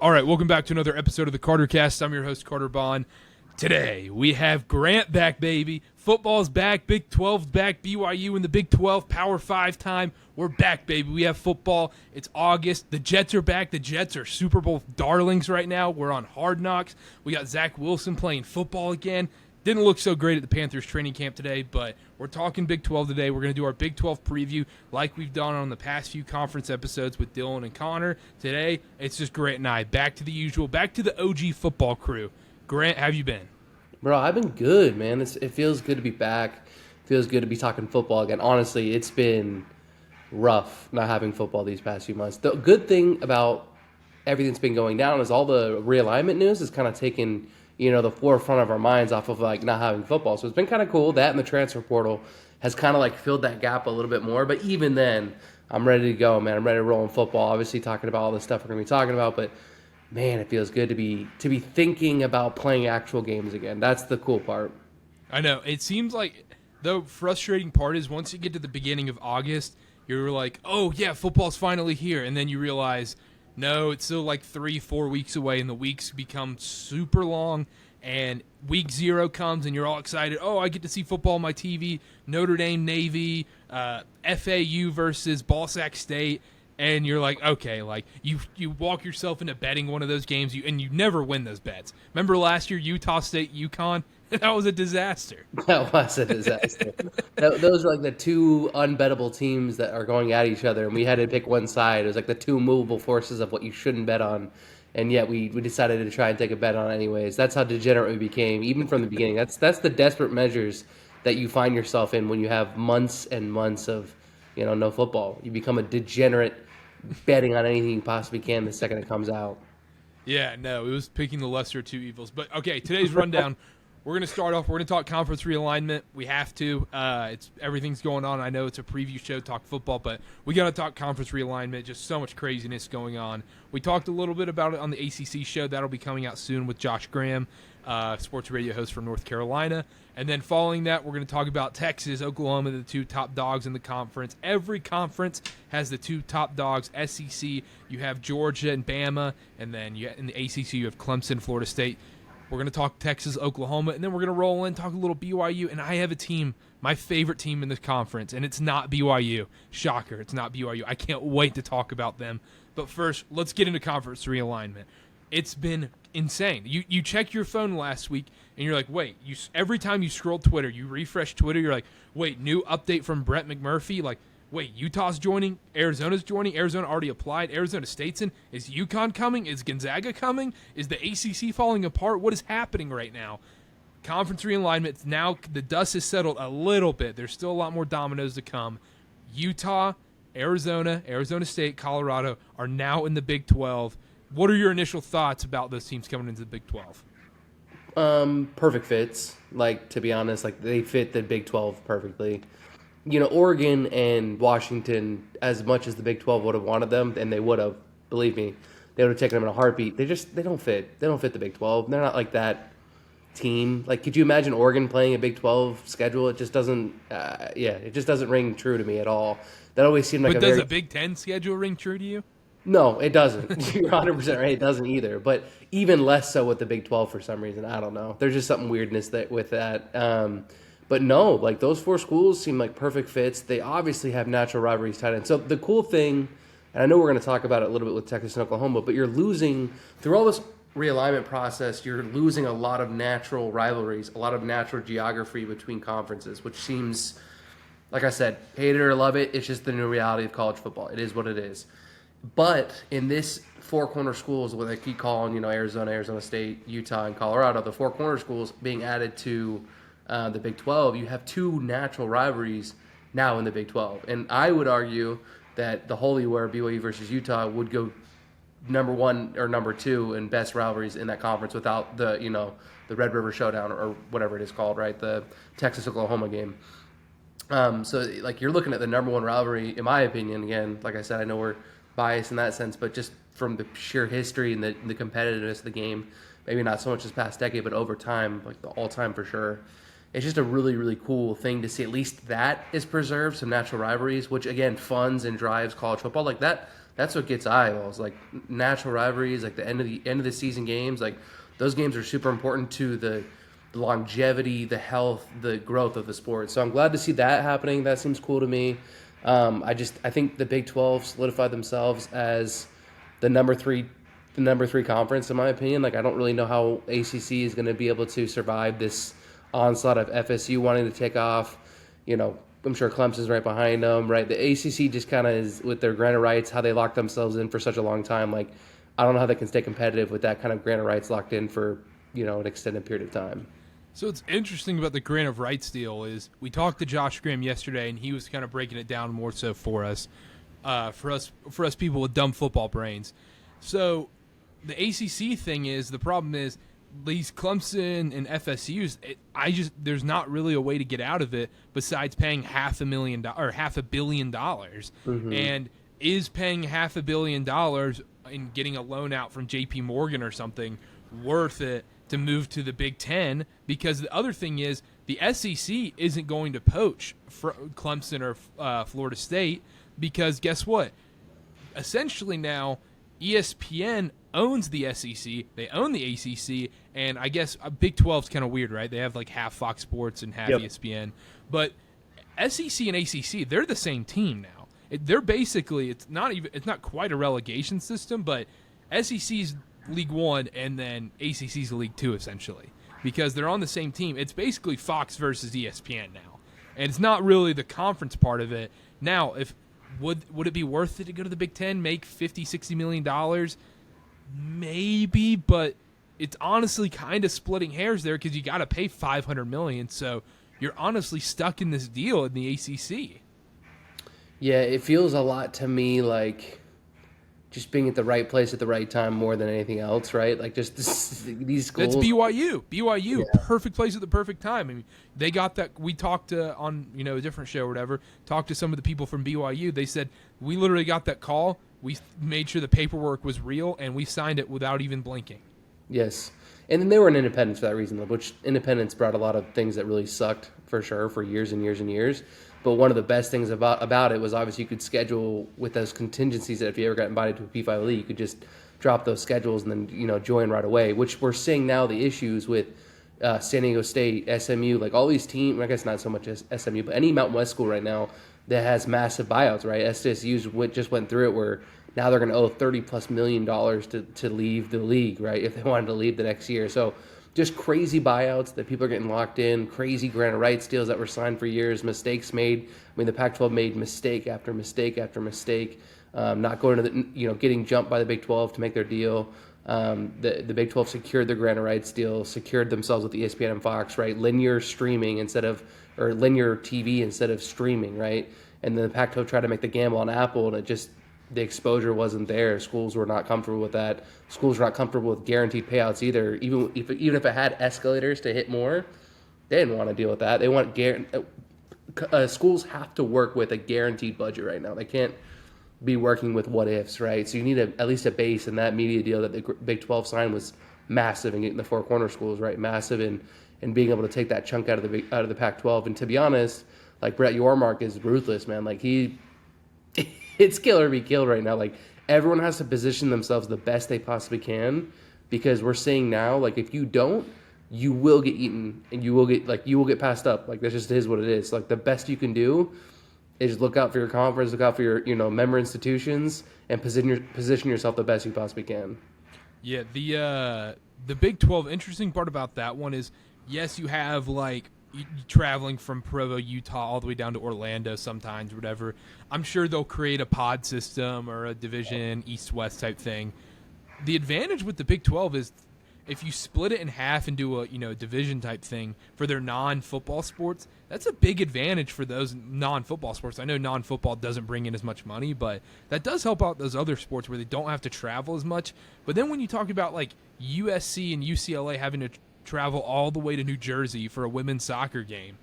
All right, welcome back to another episode of the Karter Cast. I'm your host, Karter Baughan. Today, we have Grant back, baby. Football's back, Big 12's back, BYU in the Big 12, Power 5 time. We're back, baby. We have football. It's August. The Jets are back. The Jets are Super Bowl darlings right now. We're on Hard Knocks. We got Zach Wilson playing football again. Didn't look so great at the Panthers training camp today, but we're talking Big 12 today. We're going to do our Big 12 preview like we've done on the past few conference episodes with Dylan and Connor. Today, it's just Grant and I. Back to the usual, back to the OG football crew. Grant, how have you been? Bro, I've been good, man. It feels good to be back. It feels good to be talking football again. Honestly, it's been rough not having football these past few months. The good thing about everything that's been going down is all the realignment news is kind of taken, the forefront of our minds off of like not having football. So it's been kind of cool. That and the transfer portal has kind of like filled that gap a little bit more. But even then, I'm ready to go, man. I'm ready to roll in football. Obviously, talking about all the stuff we're going to be talking about, but man, it feels good to be thinking about playing actual games again. That's the cool part. I know. It seems like the frustrating part is once you get to the beginning of August, you're like, oh, yeah, football's finally here. And then you realize, no, it's still like 3-4 weeks away, and the weeks become super long. And week 0 comes, and you're all excited. Oh, I get to see football on my TV. Notre Dame, Navy, FAU versus Ball Sack State. And you're like, okay, like you walk yourself into betting one of those games, and you never win those bets. Remember last year, Utah State, UConn? That was a disaster. That was a disaster. Those are like the two unbettable teams that are going at each other, and we had to pick one side. It was like the two movable forces of what you shouldn't bet on, and yet we decided to try and take a bet on anyways. That's how degenerate we became, even from the beginning. That's the desperate measures that you find yourself in when you have months and months of no football. You become a degenerate betting on anything you possibly can the second it comes out. Yeah, no, it was picking the lesser of two evils. But, okay, today's rundown, we're going to start off. We're going to talk conference realignment. We have to. Everything's going on. I know it's a preview show, talk football, but we got to talk conference realignment. Just so much craziness going on. We talked a little bit about it on the ACC show. That'll be coming out soon with Josh Graham, sports radio host from North Carolina. And then following that, we're going to talk about Texas, Oklahoma, the two top dogs in the conference. Every conference has the two top dogs. SEC, you have Georgia and Bama, and then in the ACC, you have Clemson, Florida State. We're going to talk Texas, Oklahoma, and then we're going to roll in, talk a little BYU. And I have a team, my favorite team in this conference, and it's not BYU. Shocker, it's not BYU. I can't wait to talk about them. But first, let's get into conference realignment. It's been insane. You check your phone last week, and you're like, wait, every time you scroll Twitter, you refresh Twitter, you're like, wait, new update from Brett McMurphy? Like, wait, Utah's joining, Arizona's joining, Arizona already applied, Arizona State's in, is UConn coming, is Gonzaga coming, is the ACC falling apart? What is happening right now? Conference realignment, now the dust has settled a little bit. There's still a lot more dominoes to come. Utah, Arizona, Arizona State, Colorado are now in the Big 12. What are your initial thoughts about those teams coming into the Big 12? Perfect fits. Like, to be honest, like they fit the Big 12 perfectly. Oregon and Washington, as much as the Big 12 would have wanted them, and they would have, believe me, they would have taken them in a heartbeat. They don't fit. They don't fit the Big 12. They're not like that team. Like, could you imagine Oregon playing a Big 12 schedule? It just doesn't. It just doesn't ring true to me at all. That always seemed like. But does a Big 10 schedule ring true to you? No, it doesn't. You're 100% right. It doesn't either. But even less so with the Big 12 for some reason. I don't know. There's just something weirdness with that. But no, like those four schools seem like perfect fits. They obviously have natural rivalries tied in. So the cool thing, and I know we're going to talk about it a little bit with Texas and Oklahoma, but you're losing, through all this realignment process, you're losing a lot of natural rivalries, a lot of natural geography between conferences, which seems, like I said, hate it or love it, it's just the new reality of college football. It is what it is. But in this four corner schools, what they keep calling, Arizona, Arizona State, Utah, and Colorado, the four corner schools being added to the Big 12, you have two natural rivalries now in the Big 12. And I would argue that the Holy War, BYU versus Utah, would go number one or number two in best rivalries in that conference without the Red River Showdown or whatever it is called, right? The Texas-Oklahoma game. So like you're looking at the number one rivalry, in my opinion. Again, like I said, I know we're biased in that sense, but just from the sheer history and the competitiveness of the game, maybe not so much this past decade, but over time, like the all-time for sure. it's just a really, really cool thing to see. At least that is preserved, some natural rivalries, which again funds and drives college football like that. That's what gets eyeballs, like natural rivalries, like the end of the season games. Like those games are super important to the longevity, the health, the growth of the sport. So I'm glad to see that happening. That seems cool to me. I think the Big 12 solidified themselves as the number three conference in my opinion. Like I don't really know how ACC is going to be able to survive this onslaught of FSU wanting to take off. I'm sure Clemson's right behind them, right? The ACC just kind of is with their grant of rights, how they locked themselves in for such a long time. Like I don't know how they can stay competitive with that kind of grant of rights locked in for an extended period of time. So what's interesting about the grant of rights deal is we talked to Josh Graham yesterday, and he was kind of breaking it down more so for us people with dumb football brains. So the ACC thing is, the problem is these Clemson and FSU's. There's not really a way to get out of it besides paying $500 million, Mm-hmm. and is paying $500 million and getting a loan out from J.P. Morgan or something worth it to move to the Big Ten? Because the other thing is the SEC isn't going to poach Clemson or Florida State, because guess what? Essentially now ESPN owns the SEC, they own the ACC, and I guess Big 12 is kind of weird, right? They have like half Fox Sports and half ESPN, but SEC and ACC, they're the same team now. They're basically, it's not quite a relegation system, but SEC's League One and then ACC's League Two essentially, because they're on the same team. It's basically Fox versus ESPN now, and it's not really the conference part of it. Now, if would it be worth it to go to the Big Ten, make $50-60 million? Maybe, but it's honestly kind of splitting hairs there, because you got to pay $500 million, so you're honestly stuck in this deal in the ACC. Yeah, it feels a lot to me like just being at the right place at the right time more than anything else, right? Like just these schools. That's BYU. BYU, perfect place at the perfect time. I mean, they got that. We talked on a different show or whatever. Talked to some of the people from BYU. They said we literally got that call. We made sure the paperwork was real, and we signed it without even blinking. Yes, and then they were an independent for that reason, which independence brought a lot of things that really sucked for sure for years and years and years. But one of the best things about it was obviously you could schedule with those contingencies that if you ever got invited to a P5 league, you could just drop those schedules and then join right away. Which we're seeing now the issues with San Diego State, SMU, like all these teams. I guess not so much as SMU, but any Mountain West school right now that has massive buyouts. Right, SDSU just went through it where now they're going to owe $30+ million to leave the league. Right, if they wanted to leave the next year. So just crazy buyouts that people are getting locked in, crazy grant of rights deals that were signed for years, mistakes made. I mean, the Pac-12 made mistake after mistake after mistake, not going to getting jumped by the Big 12 to make their deal. The Big 12 secured their grant of rights deal, secured themselves with ESPN and Fox, right? Linear streaming or linear TV instead of streaming, right? And then the Pac-12 tried to make the gamble on Apple, and the exposure wasn't there. Schools were not comfortable with that. Schools were not comfortable with guaranteed payouts either. Even if it had escalators to hit more, they didn't want to deal with that. They want schools have to work with a guaranteed budget right now. They can't be working with what ifs, right? So you need at least a base, and that media deal that the Big 12 signed was massive in getting the four corner schools, right? Massive in being able to take that chunk out of the Pac-12. And to be honest, like Brett Yormark is ruthless, man. Like it's kill or be killed right now. Like everyone has to position themselves the best they possibly can, because we're seeing now, like if you don't, you will get eaten and you will get passed up. Like that just is what it is. Like the best you can do is look out for your conference, look out for your member institutions, and position yourself the best you possibly can. Yeah, the Big 12. Interesting part about that one is, yes, you have like traveling from Provo, Utah, all the way down to Orlando sometimes, whatever. I'm sure they'll create a pod system or a division east-west type thing. The advantage with the Big 12 is if you split it in half and do a division type thing for their non-football sports, that's a big advantage for those non-football sports. I know non-football doesn't bring in as much money, but that does help out those other sports where they don't have to travel as much. But then when you talk about like USC and UCLA having to travel all the way to New Jersey for a women's soccer game,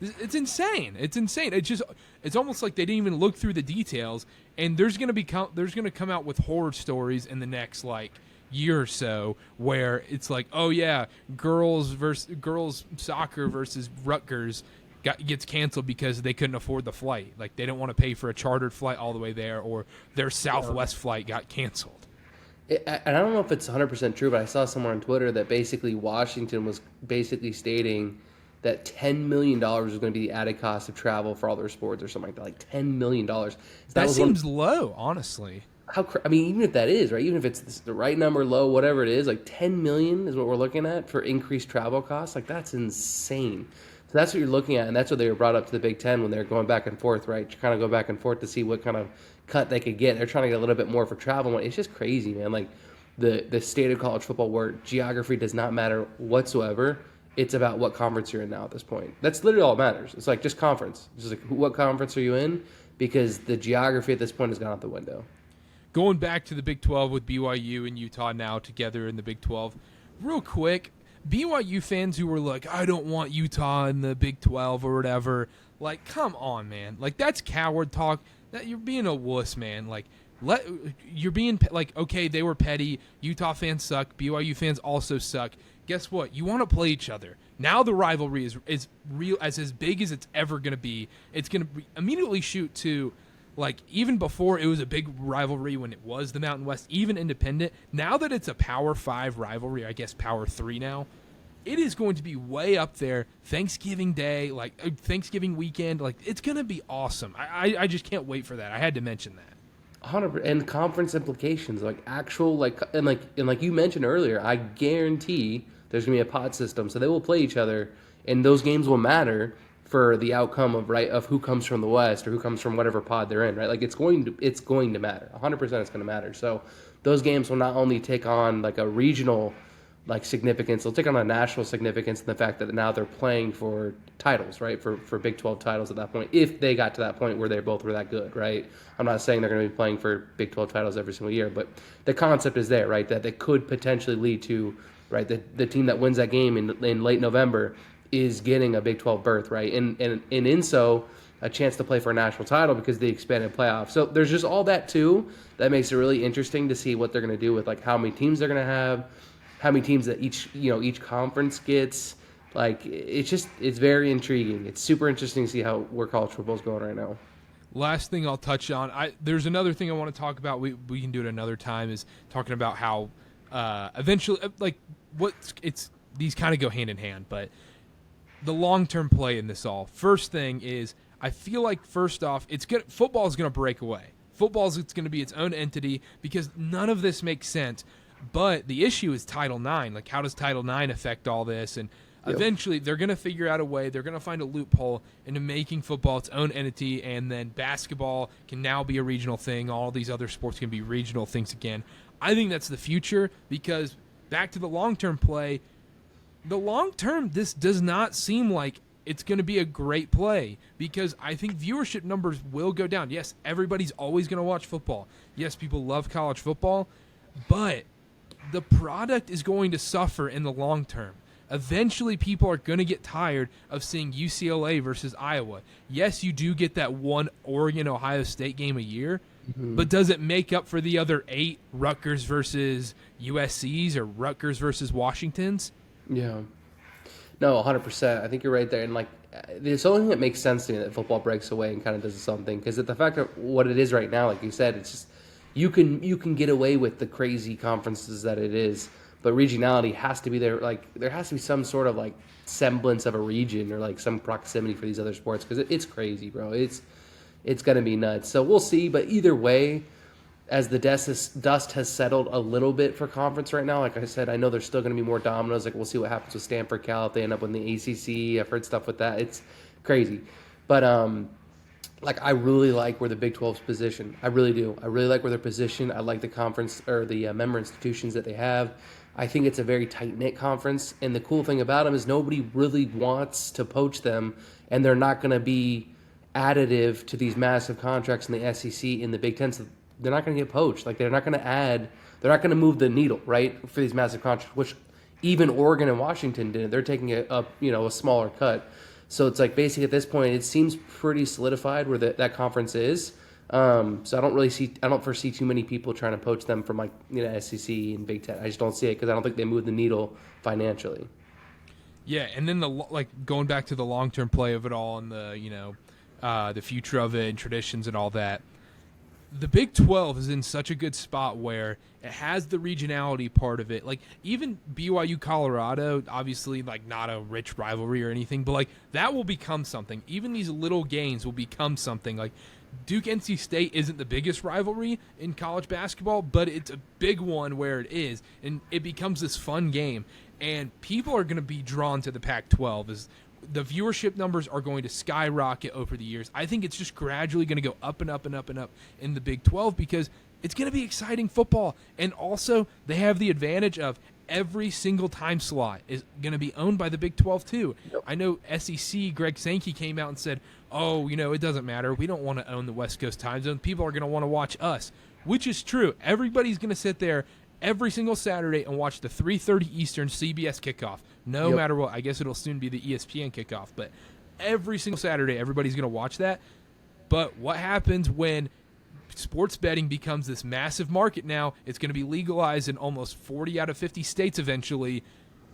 it's insane. It's insane. It's almost like they didn't even look through the details. And there's going to come out with horror stories in the next year or so where it's like, oh yeah, girls soccer versus Rutgers gets canceled because they couldn't afford the flight. Like they don't want to pay for a chartered flight all the way there, or their Southwest flight got canceled. And I don't know if it's 100% true, but I saw somewhere on Twitter that basically Washington was basically stating that $10 million was going to be the added cost of travel for all their sports or something like that. Like $10 million. That seems low, honestly. I mean, even if that is, right, even if it's the right number, low, whatever it is, like $10 million is what we're looking at for increased travel costs. Like, that's insane. So that's what you're looking at, and that's what they were brought up to the Big Ten when they're going back and forth, right? To kind of go back and forth to see what kind of cut they could get. They're trying to get a little bit more for travel. It's just crazy, man. Like, the state of college football where geography does not matter whatsoever. It's about what conference you're in now at this point. That's literally all that matters. It's like just conference. It's just like what conference are you in? Because the geography at this point has gone out the window. Going back to the Big 12 with BYU and Utah now together in the Big 12, real quick, BYU fans who were like, I don't want Utah in the Big 12 or whatever, like, come on, man. Like, that's coward talk. That you're being a wuss, man. Like, you're being, like, okay, they were petty. Utah fans suck. BYU fans also suck. Guess what? You want to play each other. Now the rivalry is real, as big as it's ever going to be. It's going to immediately shoot to, like, even before it was a big rivalry when it was the Mountain West, even independent. Now that it's a Power 5 rivalry, I guess Power 3 now, it is going to be way up there. Thanksgiving Day, like Thanksgiving weekend, like it's going to be awesome. I just can't wait for that. I had to mention that. 100%, and conference implications, like actual, like you mentioned earlier, I guarantee there's gonna be a pod system, so they will play each other, and those games will matter for the outcome of who comes from the West or who comes from whatever pod they're in, right? Like it's going to matter, 100%. It's going to matter. So those games will not only take on like a regional like significance, they'll take on a national significance in the fact that now they're playing for titles, right? For Big 12 titles at that point, if they got to that point where they both were that good, right? I'm not saying they're going to be playing for Big 12 titles every single year, but the concept is there, right? That they could potentially lead to, right? The team that wins that game in late November is getting a Big 12 berth, right? And in so a chance to play for a national title because of the expanded playoff. So there's just all that too that makes it really interesting to see what they're going to do with like how many teams they're going to have, how many teams that each conference gets. Like it's very intriguing. It's super interesting to see where college football is going right now. Last thing I'll touch on, there's another thing I want to talk about. We can do it another time. Is talking about how eventually, like these kind of go hand in hand, but the long-term play in this all. First thing is, I feel like first off, football is going to break away. It's going to be its own entity because none of this makes sense. But the issue is Title IX. Like, how does Title IX affect all this? And eventually, they're going to figure out a way. They're going to find a loophole into making football its own entity, and then basketball can now be a regional thing. All these other sports can be regional things again. I think that's the future because back to the long-term play, this does not seem like it's going to be a great play because I think viewership numbers will go down. Yes, everybody's always going to watch football. Yes, people love college football, but the product is going to suffer in the long term. Eventually, people are going to get tired of seeing UCLA versus Iowa. Yes, you do get that one Oregon-Ohio State game a year, but does it make up for the other 8 Rutgers versus USCs or Rutgers versus Washingtons? Yeah. No, 100%. I think you're right there. And, like, it's the only thing that makes sense to me that football breaks away and kind of does something. Because the fact of what it is right now, like you said, it's just you can get away with the crazy conferences that it is. But regionality has to be there. Like, there has to be some sort of, like, semblance of a region or, like, some proximity for these other sports. Because it's crazy, bro. It's going to be nuts. So we'll see. But either way, as the dust has settled a little bit for conference right now, like I said, I know there's still going to be more dominoes. Like, we'll see what happens with Stanford, Cal, if they end up in the ACC. I've heard stuff with that. It's crazy. But, like, I really like where the Big 12's positioned. I really do. I really like where they're positioned. I like the conference or the member institutions that they have. I think it's a very tight-knit conference. And the cool thing about them is nobody really wants to poach them, and they're not going to be additive to these massive contracts in the SEC, in the Big Ten. So they're not going to get poached. Like, they're not going to move the needle, right, for these massive contracts, which even Oregon and Washington did. They're taking a smaller cut. So it's like basically at this point, it seems pretty solidified where that conference is. So I don't foresee too many people trying to poach them from like SEC and Big Ten. I just don't see it because I don't think they move the needle financially. Yeah, and then going back to the long-term play of it all and the future of it and traditions and all that. The Big 12 is in such a good spot where it has the regionality part of it. Like, even BYU Colorado, obviously, like, not a rich rivalry or anything, but, like, that will become something. Even these little games will become something. Like, Duke-NC State isn't the biggest rivalry in college basketball, but it's a big one where it is, and it becomes this fun game. And people are going to be drawn to the Pac-12 the viewership numbers are going to skyrocket over the years. I think it's just gradually going to go up and up and up and up in the Big 12 because it's going to be exciting football. And also, they have the advantage of every single time slot is going to be owned by the Big 12 too. Yep. I know SEC, Greg Sankey came out and said, it doesn't matter. We don't want to own the West Coast time zone. People are going to want to watch us, which is true. Everybody's going to sit there every single Saturday and watch the 3:30 Eastern CBS kickoff. No matter what. I guess it'll soon be the ESPN kickoff. But every single Saturday, everybody's going to watch that. But what happens when sports betting becomes this massive market now? It's going to be legalized in almost 40 out of 50 states eventually.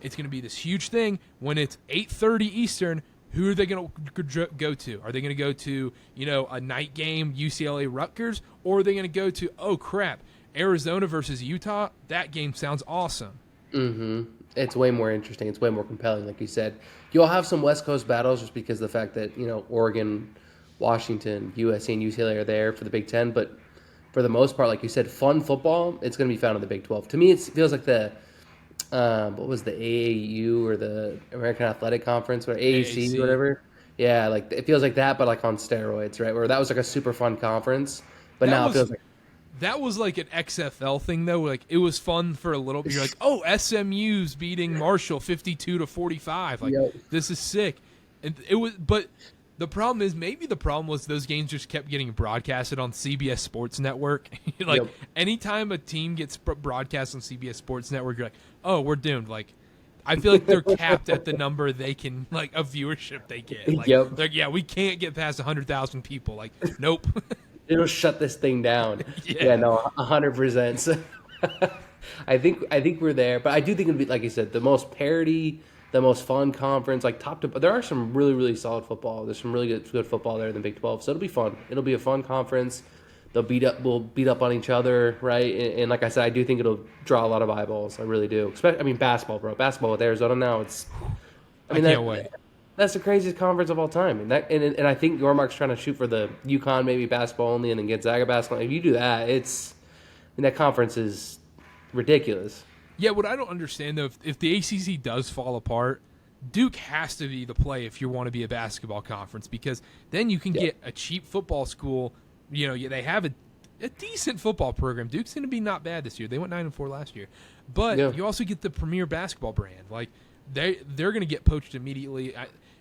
It's going to be this huge thing. When it's 8:30 Eastern, who are they going to go to? Are they going to go to, a night game, UCLA Rutgers? Or are they going to go to, oh, crap, Arizona versus Utah? That game sounds awesome. Mm-hmm. It's way more interesting. It's way more compelling, like you said. You'll have some West Coast battles just because of the fact that, Oregon, Washington, USC, and UCLA are there for the Big Ten. But for the most part, like you said, fun football, it's going to be found in the Big 12. To me, it feels like what was the AAU or the American Athletic Conference or AAC or whatever? Yeah, like it feels like that, but like on steroids, right? Where that was like a super fun conference, but now it feels like. That was like an XFL thing, though. Like, it was fun for a little bit. You're like, oh, SMU's beating Marshall 52-45. Like, This is sick. And it was, but the problem is, maybe the problem was those games just kept getting broadcasted on CBS Sports Network. Anytime a team gets broadcast on CBS Sports Network, you're like, oh, we're doomed. Like, I feel like they're capped at the number they can, like, of viewership they get. Like, we can't get past 100,000 people. Like, nope. It'll shut this thing down. Yeah, no, 100%. So, I think we're there, but I do think it'll be, like you said, the most parity, the most fun conference, like top to. There are some really, really solid football. There's some really good football there in the Big 12, so it'll be fun. It'll be a fun conference. We'll beat up on each other, right? And like I said, I do think it'll draw a lot of eyeballs. I really do. Basketball, bro. Basketball with Arizona now. I can't wait. That's the craziest conference of all time, and I think Yormark's trying to shoot for the UConn maybe basketball only, and then Gonzaga basketball. If you do that, that conference is ridiculous. Yeah, what I don't understand though, if the ACC does fall apart, Duke has to be the play if you want to be a basketball conference because then you can get a cheap football school. They have a decent football program. Duke's going to be not bad this year. They went 9-4 last year, but you also get the premier basketball brand. Like they're going to get poached immediately.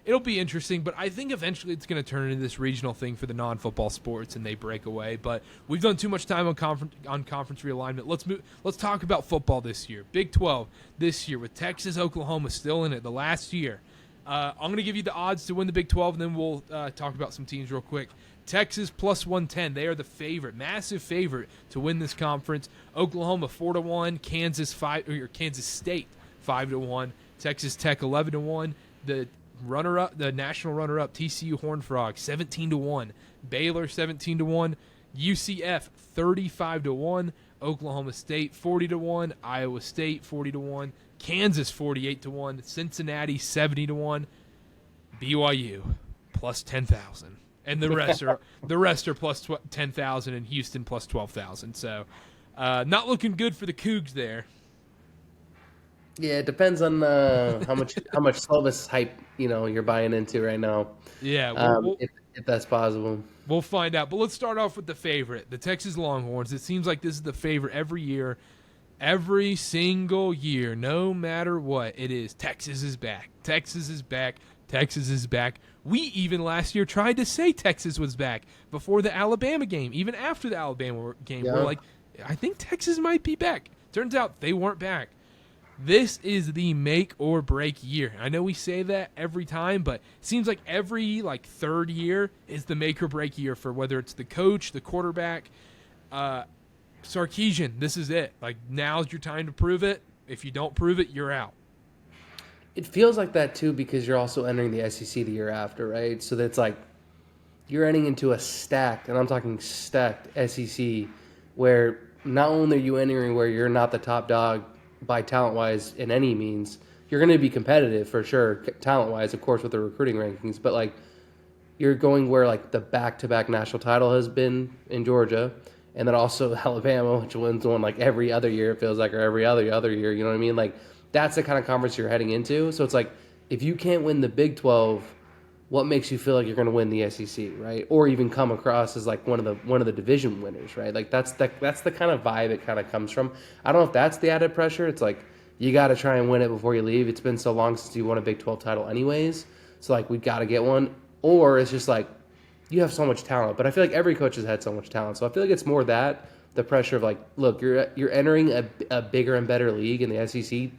It'll be interesting, but I think eventually it's going to turn into this regional thing for the non-football sports, and they break away. But we've done too much time on conference realignment. Let's talk about football this year. Big 12 this year with Texas, Oklahoma still in it. The last year, I'm going to give you the odds to win the Big 12, and then we'll talk about some teams real quick. Texas plus 110. They are the favorite, massive favorite to win this conference. Oklahoma 4-1, Kansas State 5-1, Texas Tech 11-1. The national runner-up, TCU Horned Frogs, 17-1. Baylor, 17-1. UCF, 35-1. Oklahoma State, 40-1. Iowa State, 40-1. Kansas, 48-1. Cincinnati, 70-1. BYU, plus 10,000. And the rest are plus 10,000, and Houston plus 12,000. So, not looking good for the Cougs there. Yeah, it depends on how much Slovis hype you're buying into right now. Yeah, if that's possible, we'll find out. But let's start off with the favorite, the Texas Longhorns. It seems like this is the favorite every year, every single year, no matter what it is. Texas is back. Texas is back. Texas is back. We even last year tried to say Texas was back before the Alabama game, even after the Alabama game. Yeah. We're like, I think Texas might be back. Turns out they weren't back. This is the make or break year. I know we say that every time, but it seems like every third year is the make or break year for whether it's the coach, the quarterback. Sarkisian, this is it. Like, now's your time to prove it. If you don't prove it, you're out. It feels like that too because you're also entering the SEC the year after, right? So that's like you're entering into a stacked, and I'm talking stacked SEC, where not only are you entering where you're not the top dog by talent-wise in any means, you're going to be competitive for sure, talent-wise, of course, with the recruiting rankings, but like you're going where like the back-to-back national title has been in Georgia, and then also Alabama, which wins one like every other year, it feels like, or every other year, you know what I mean? Like that's the kind of conference you're heading into. So it's like if you can't win the Big 12, what makes you feel like you're going to win the SEC, right? Or even come across as like one of the division winners, right? Like that's the kind of vibe it kind of comes from. I don't know if that's the added pressure. It's like you got to try and win it before you leave. It's been so long since you won a Big 12 title anyways. So like we got to get one. Or it's just like you have so much talent. But I feel like every coach has had so much talent. So I feel like it's more that the pressure of like, look, you're entering a bigger and better league in the SEC,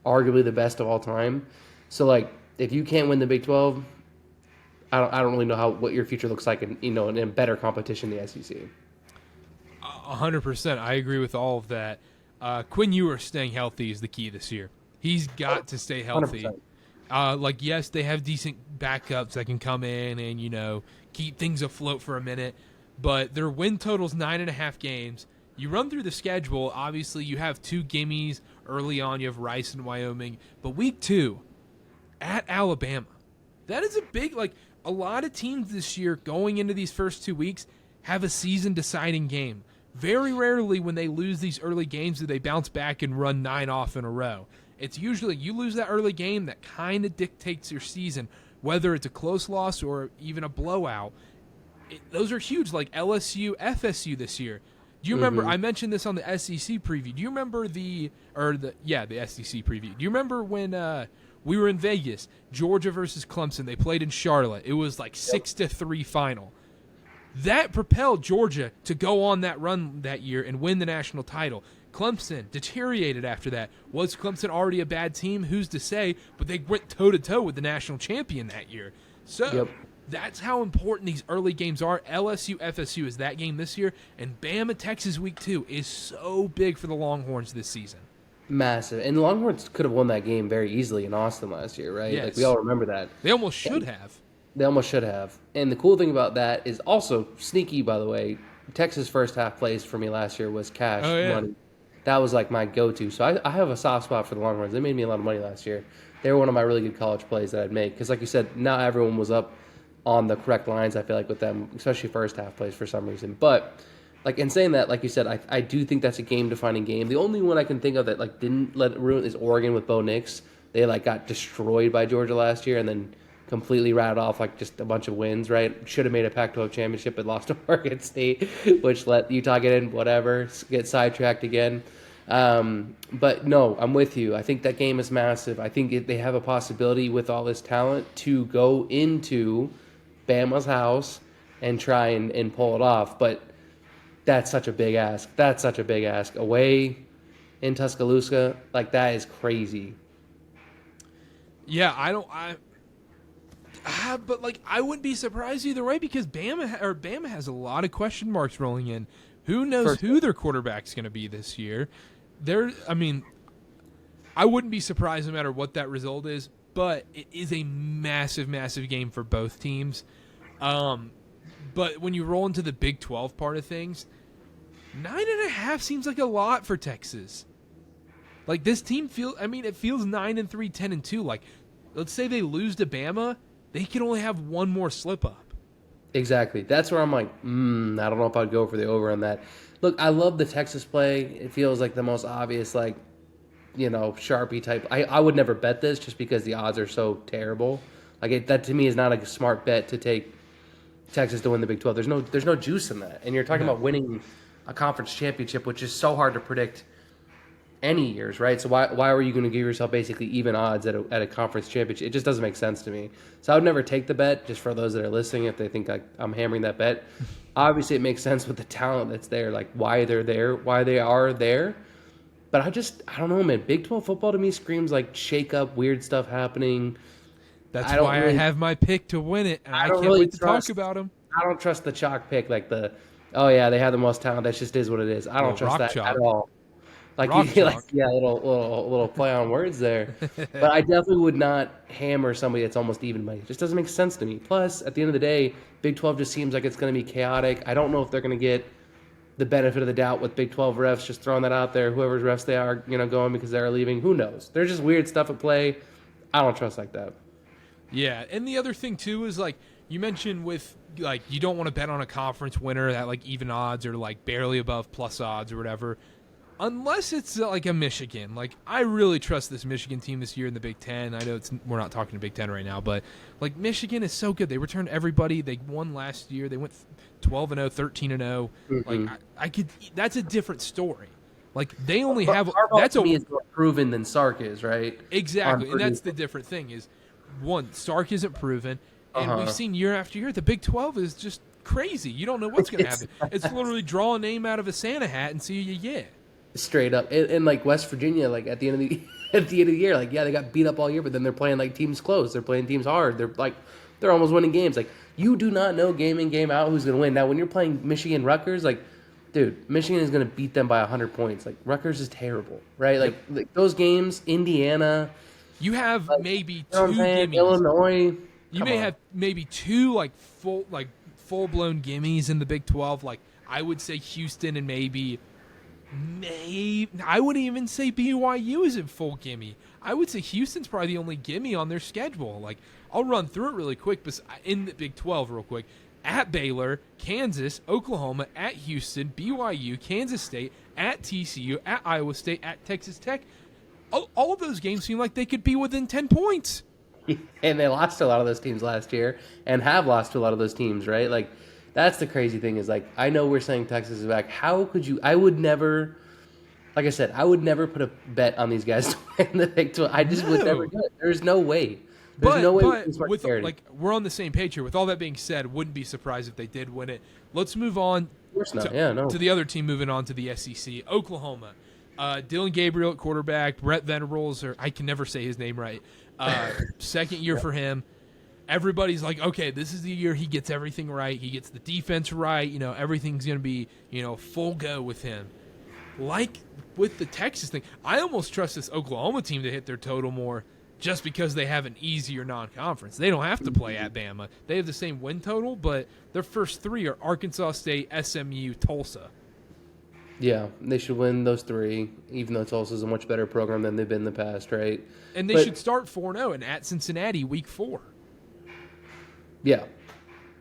arguably the best of all time. So like if you can't win the Big 12, I don't really know what your future looks like in better competition in the SEC. 100%. I agree with all of that. Quinn Ewers staying healthy is the key this year. He's got to stay healthy. Yes, they have decent backups that can come in and, keep things afloat for a minute, but their win total's 9.5 games. You run through the schedule, obviously you have 2 gimmies early on. You have Rice and Wyoming, but week 2 at Alabama. That is a big, a lot of teams this year going into these first 2 weeks have a season-deciding game. Very rarely when they lose these early games do they bounce back and run 9 off in a row. It's usually you lose that early game that kind of dictates your season, whether it's a close loss or even a blowout. Those are huge, like LSU, FSU this year. Do you remember, I mentioned this on the SEC preview. Do you remember the SEC preview. Do you remember when we were in Vegas, Georgia versus Clemson? They played in Charlotte. It was 6-3 final. That propelled Georgia to go on that run that year and win the national title. Clemson deteriorated after that. Was Clemson already a bad team? Who's to say? But they went toe-to-toe with the national champion that year. So that's how important these early games are. LSU, FSU is that game this year. And Bama, Texas week 2 is so big for the Longhorns this season. Massive. And the Longhorns could have won that game very easily in Austin last year, right? Yes. We all remember that. They almost should have. They almost should have. And the cool thing about that is also sneaky, by the way. Texas first half plays for me last year was cash money. That was my go-to. So I have a soft spot for the Longhorns. They made me a lot of money last year. They were one of my really good college plays that I'd make. Because like you said, not everyone was up on the correct lines, I feel like, with them, especially first half plays for some reason. But in saying that, like you said, I do think that's a game-defining game. The only one I can think of that didn't let it ruin is Oregon with Bo Nix. They got destroyed by Georgia last year and then completely rattled off just a bunch of wins, right? Should have made a Pac-12 championship but lost to Oregon State, which let Utah get in, get sidetracked again. But no, I'm with you. I think that game is massive. I think they have a possibility with all this talent to go into Bama's house and try and pull it off. But that's such a big ask. Away in Tuscaloosa, that is crazy. Yeah, but I wouldn't be surprised either way because Bama has a lot of question marks rolling in. Who knows who their quarterback's going to be this year? I wouldn't be surprised no matter what that result is, but it is a massive, massive game for both teams. But when you roll into the Big 12 part of things, 9.5 seems like a lot for Texas. This team it feels 9-3, 10-2. Let's say they lose to Bama, they can only have one more slip up. Exactly. That's where I'm I don't know if I'd go for the over on that. Look, I love the Texas play. It feels like the most obvious, Sharpie type. I would never bet this just because the odds are so terrible. That to me is not a smart bet to take Texas to win the Big 12. There's no juice in that. And you're talking about winning a conference championship, which is so hard to predict any years, right? So why were you going to give yourself basically even odds at a conference championship? It just doesn't make sense to me. So I would never take the bet, just for those that are listening, if they think I'm hammering that bet. Obviously, it makes sense with the talent that's there, why they're there, why they are there. But I don't know, man. Big 12 football to me screams like shake up, weird stuff happening. That's why I have my pick to win it, and I can't really wait to talk about him. I don't trust the chalk pick, like oh yeah, they have the most talent. That just is what it is. I don't trust that chalk. at all. Like yeah, little play on words there. But I definitely would not hammer somebody that's almost even money. It just doesn't make sense to me. Plus, at the end of the day, Big 12 just seems like it's going to be chaotic. I don't know if they're going to get the benefit of the doubt with Big 12 refs. Just throwing that out there, whoever's refs they are, going because they're leaving. Who knows? There's just weird stuff at play. I don't trust like that. Yeah, and the other thing too is like you mentioned with like you don't want to bet on a conference winner at like even odds or like barely above plus odds or whatever, unless it's like a Michigan. Like I really trust this Michigan team this year in the Big Ten. I know we're not talking to Big Ten right now, but like Michigan is so good. They returned everybody. They won last year. They went 12-0, 13-0. Like I could. That's a different story. Like they only have that's me is more proven than Sark is, right? Exactly, and that's the different thing is. One, Sark isn't proven, and we've seen year after year the Big 12 is just crazy. You don't know what's going to happen. It's literally draw a name out of a Santa hat and see who you get. Straight up, and like West Virginia, like at the end of the year, like yeah, they got beat up all year, but then they're playing like teams close. They're playing teams hard. They're almost winning games. Like you do not know game in game out who's going to win. Now when you're playing Michigan Rutgers, like dude, Michigan is going to beat them by 100 points. Like Rutgers is terrible, right? Like those games, Indiana. You have maybe two gimmies. Illinois. You may have maybe two full blown gimmies in the Big 12. Like I would say Houston and maybe I wouldn't even say BYU is in full gimme. I would say Houston's probably the only gimme on their schedule. Like I'll run through it really quick, but in the Big 12 real quick. At Baylor, Kansas, Oklahoma, at Houston, BYU, Kansas State, at TCU, at Iowa State, at Texas Tech. All of those games seem like they could be within 10 points. And they lost to a lot of those teams last year and have lost to a lot of those teams, right? Like, that's the crazy thing is, like, I know we're saying Texas is back. How could you – I would never – like I said, I would never put a bet on these guys to win the Big 12. I just would never do it. There's no way. There's no way we're on the same page here. With all that being said, wouldn't be surprised if they did win it. Let's move on to the other team moving on to the SEC, Oklahoma. Dylan Gabriel at quarterback, Brett Venables, or I can never say his name right. Second year for him. Everybody's like, okay, this is the year he gets everything right. He gets the defense right. Everything's going to be, full go with him. Like with the Texas thing, I almost trust this Oklahoma team to hit their total more just because they have an easier non-conference. They don't have to play at Bama. They have the same win total, but their first three are Arkansas State, SMU, Tulsa. Yeah, they should win those three, even though Tulsa's a much better program than they've been in the past, right? And they should start 4-0 and at Cincinnati week 4. Yeah.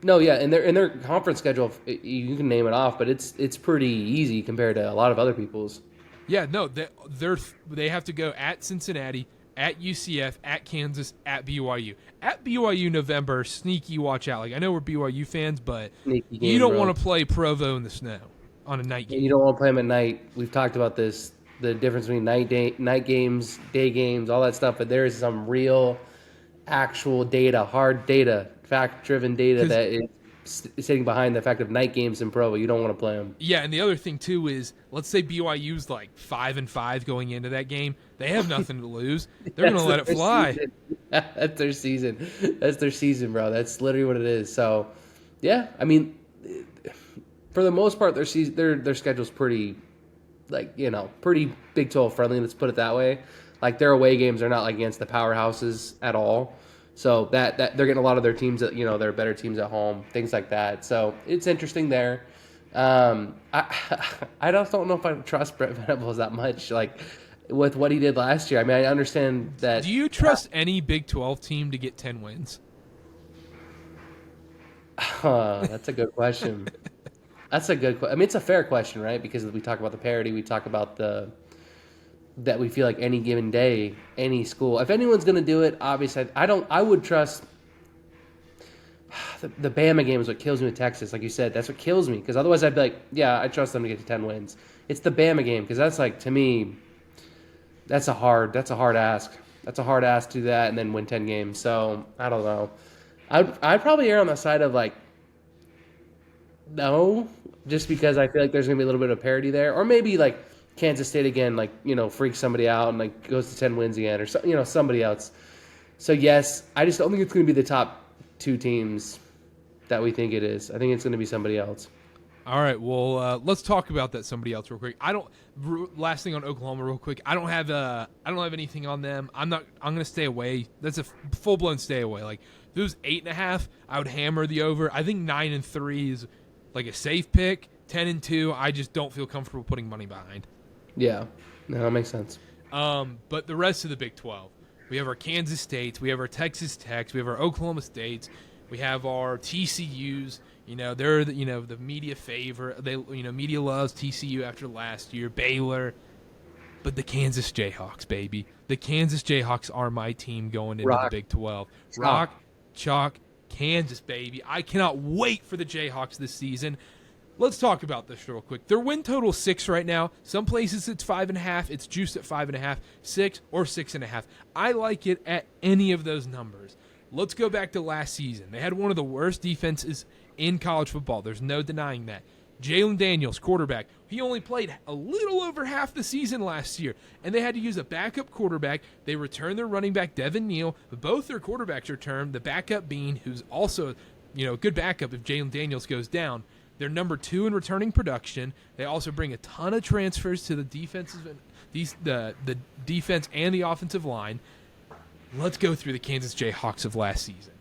No, yeah, and their conference schedule, you can name it off, but it's pretty easy compared to a lot of other people's. Yeah, no, they have to go at Cincinnati, at UCF, at Kansas, at BYU. At BYU November, sneaky watch out. Like I know we're BYU fans, but you don't want to play Provo in the snow on a night game. You don't want to play them at night. We've talked about this, the difference between night games, day games, all that stuff, but there is some real actual data, hard data, fact-driven data that is sitting behind the fact of night games in Provo. You don't want to play them. Yeah, and the other thing, too, is let's say BYU's like 5-5 going into that game. They have nothing to lose. They're going to let it fly. That's their season. That's their season, bro. That's literally what it is. So, yeah, I mean, for the most part, their schedule's pretty, pretty Big 12 friendly. Let's put it that way. Like their away games are not like against the powerhouses at all. So that they're getting a lot of their teams that they're better teams at home, things like that. So it's interesting there. I just don't know if I trust Brett Venables that much. Like with what he did last year. I mean, I understand that. Do you trust any Big 12 team to get 10 wins? That's a good question. That's a good question. I mean, it's a fair question, right? Because we talk about the parity, we talk about that we feel like any given day, any school, if anyone's going to do it, obviously, I would trust the Bama game is what kills me with Texas. Like you said, that's what kills me. Because otherwise I'd be like, yeah, I trust them to get to 10 wins. It's the Bama game. Because that's like, to me, that's a hard ask. That's a hard ask to do that and then win 10 games. So I don't know. I'd probably err on the side of like, no, just because I feel like there's going to be a little bit of parity there. Or maybe like, Kansas State again, like, freaks somebody out and like goes to 10 wins again, or somebody else. So yes, I just don't think it's going to be the top 2 teams that we think it is. I think it's going to be somebody else. All right, well, let's talk about that somebody else real quick. Last thing on Oklahoma real quick. I don't have anything on them. I'm going to stay away. That's a full blown stay away. Like if it was 8.5, I would hammer the over. I think 9-3 is like a safe pick. 10-2, I just don't feel comfortable putting money behind. Yeah, no, that makes sense. But the rest of the Big 12, we have our Kansas States, we have our Texas Techs, we have our Oklahoma States, we have our TCUs. They're the media favorite. Media loves TCU after last year. Baylor, but the Kansas Jayhawks, baby, the Kansas Jayhawks are my team going into the Big 12. Rock, chalk, Kansas, baby. I cannot wait for the Jayhawks this season. Let's talk about this real quick. Their win total is 6 right now. Some places it's 5.5. It's juiced at 5.5, 6 or 6.5. I like it at any of those numbers. Let's go back to last season. They had one of the worst defenses in college football. There's no denying that. Jalen Daniels, quarterback, he only played a little over half the season last year, and they had to use a backup quarterback. They returned their running back, Devin Neal. Both their quarterbacks returned, the backup being, who's also a good backup if Jalen Daniels goes down. They're number 2 in returning production. They also bring a ton of transfers to the the defense and the offensive line. Let's go through the Kansas Jayhawks of last season.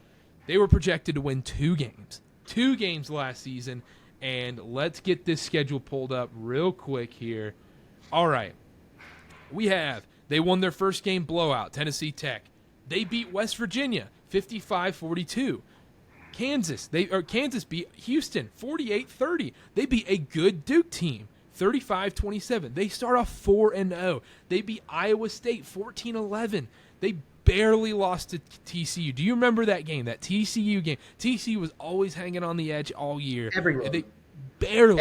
They were projected to win 2 games. 2 games last season, and let's get this schedule pulled up real quick here. All right. They won their first game blowout, Tennessee Tech. They beat West Virginia 55-42. Kansas beat Houston 48-30. They beat a good Duke team 35-27. They start off 4-0. They beat Iowa State 14-11. They barely lost to TCU. Do you remember that game, that TCU game? TCU was always hanging on the edge all year. Everyone. They barely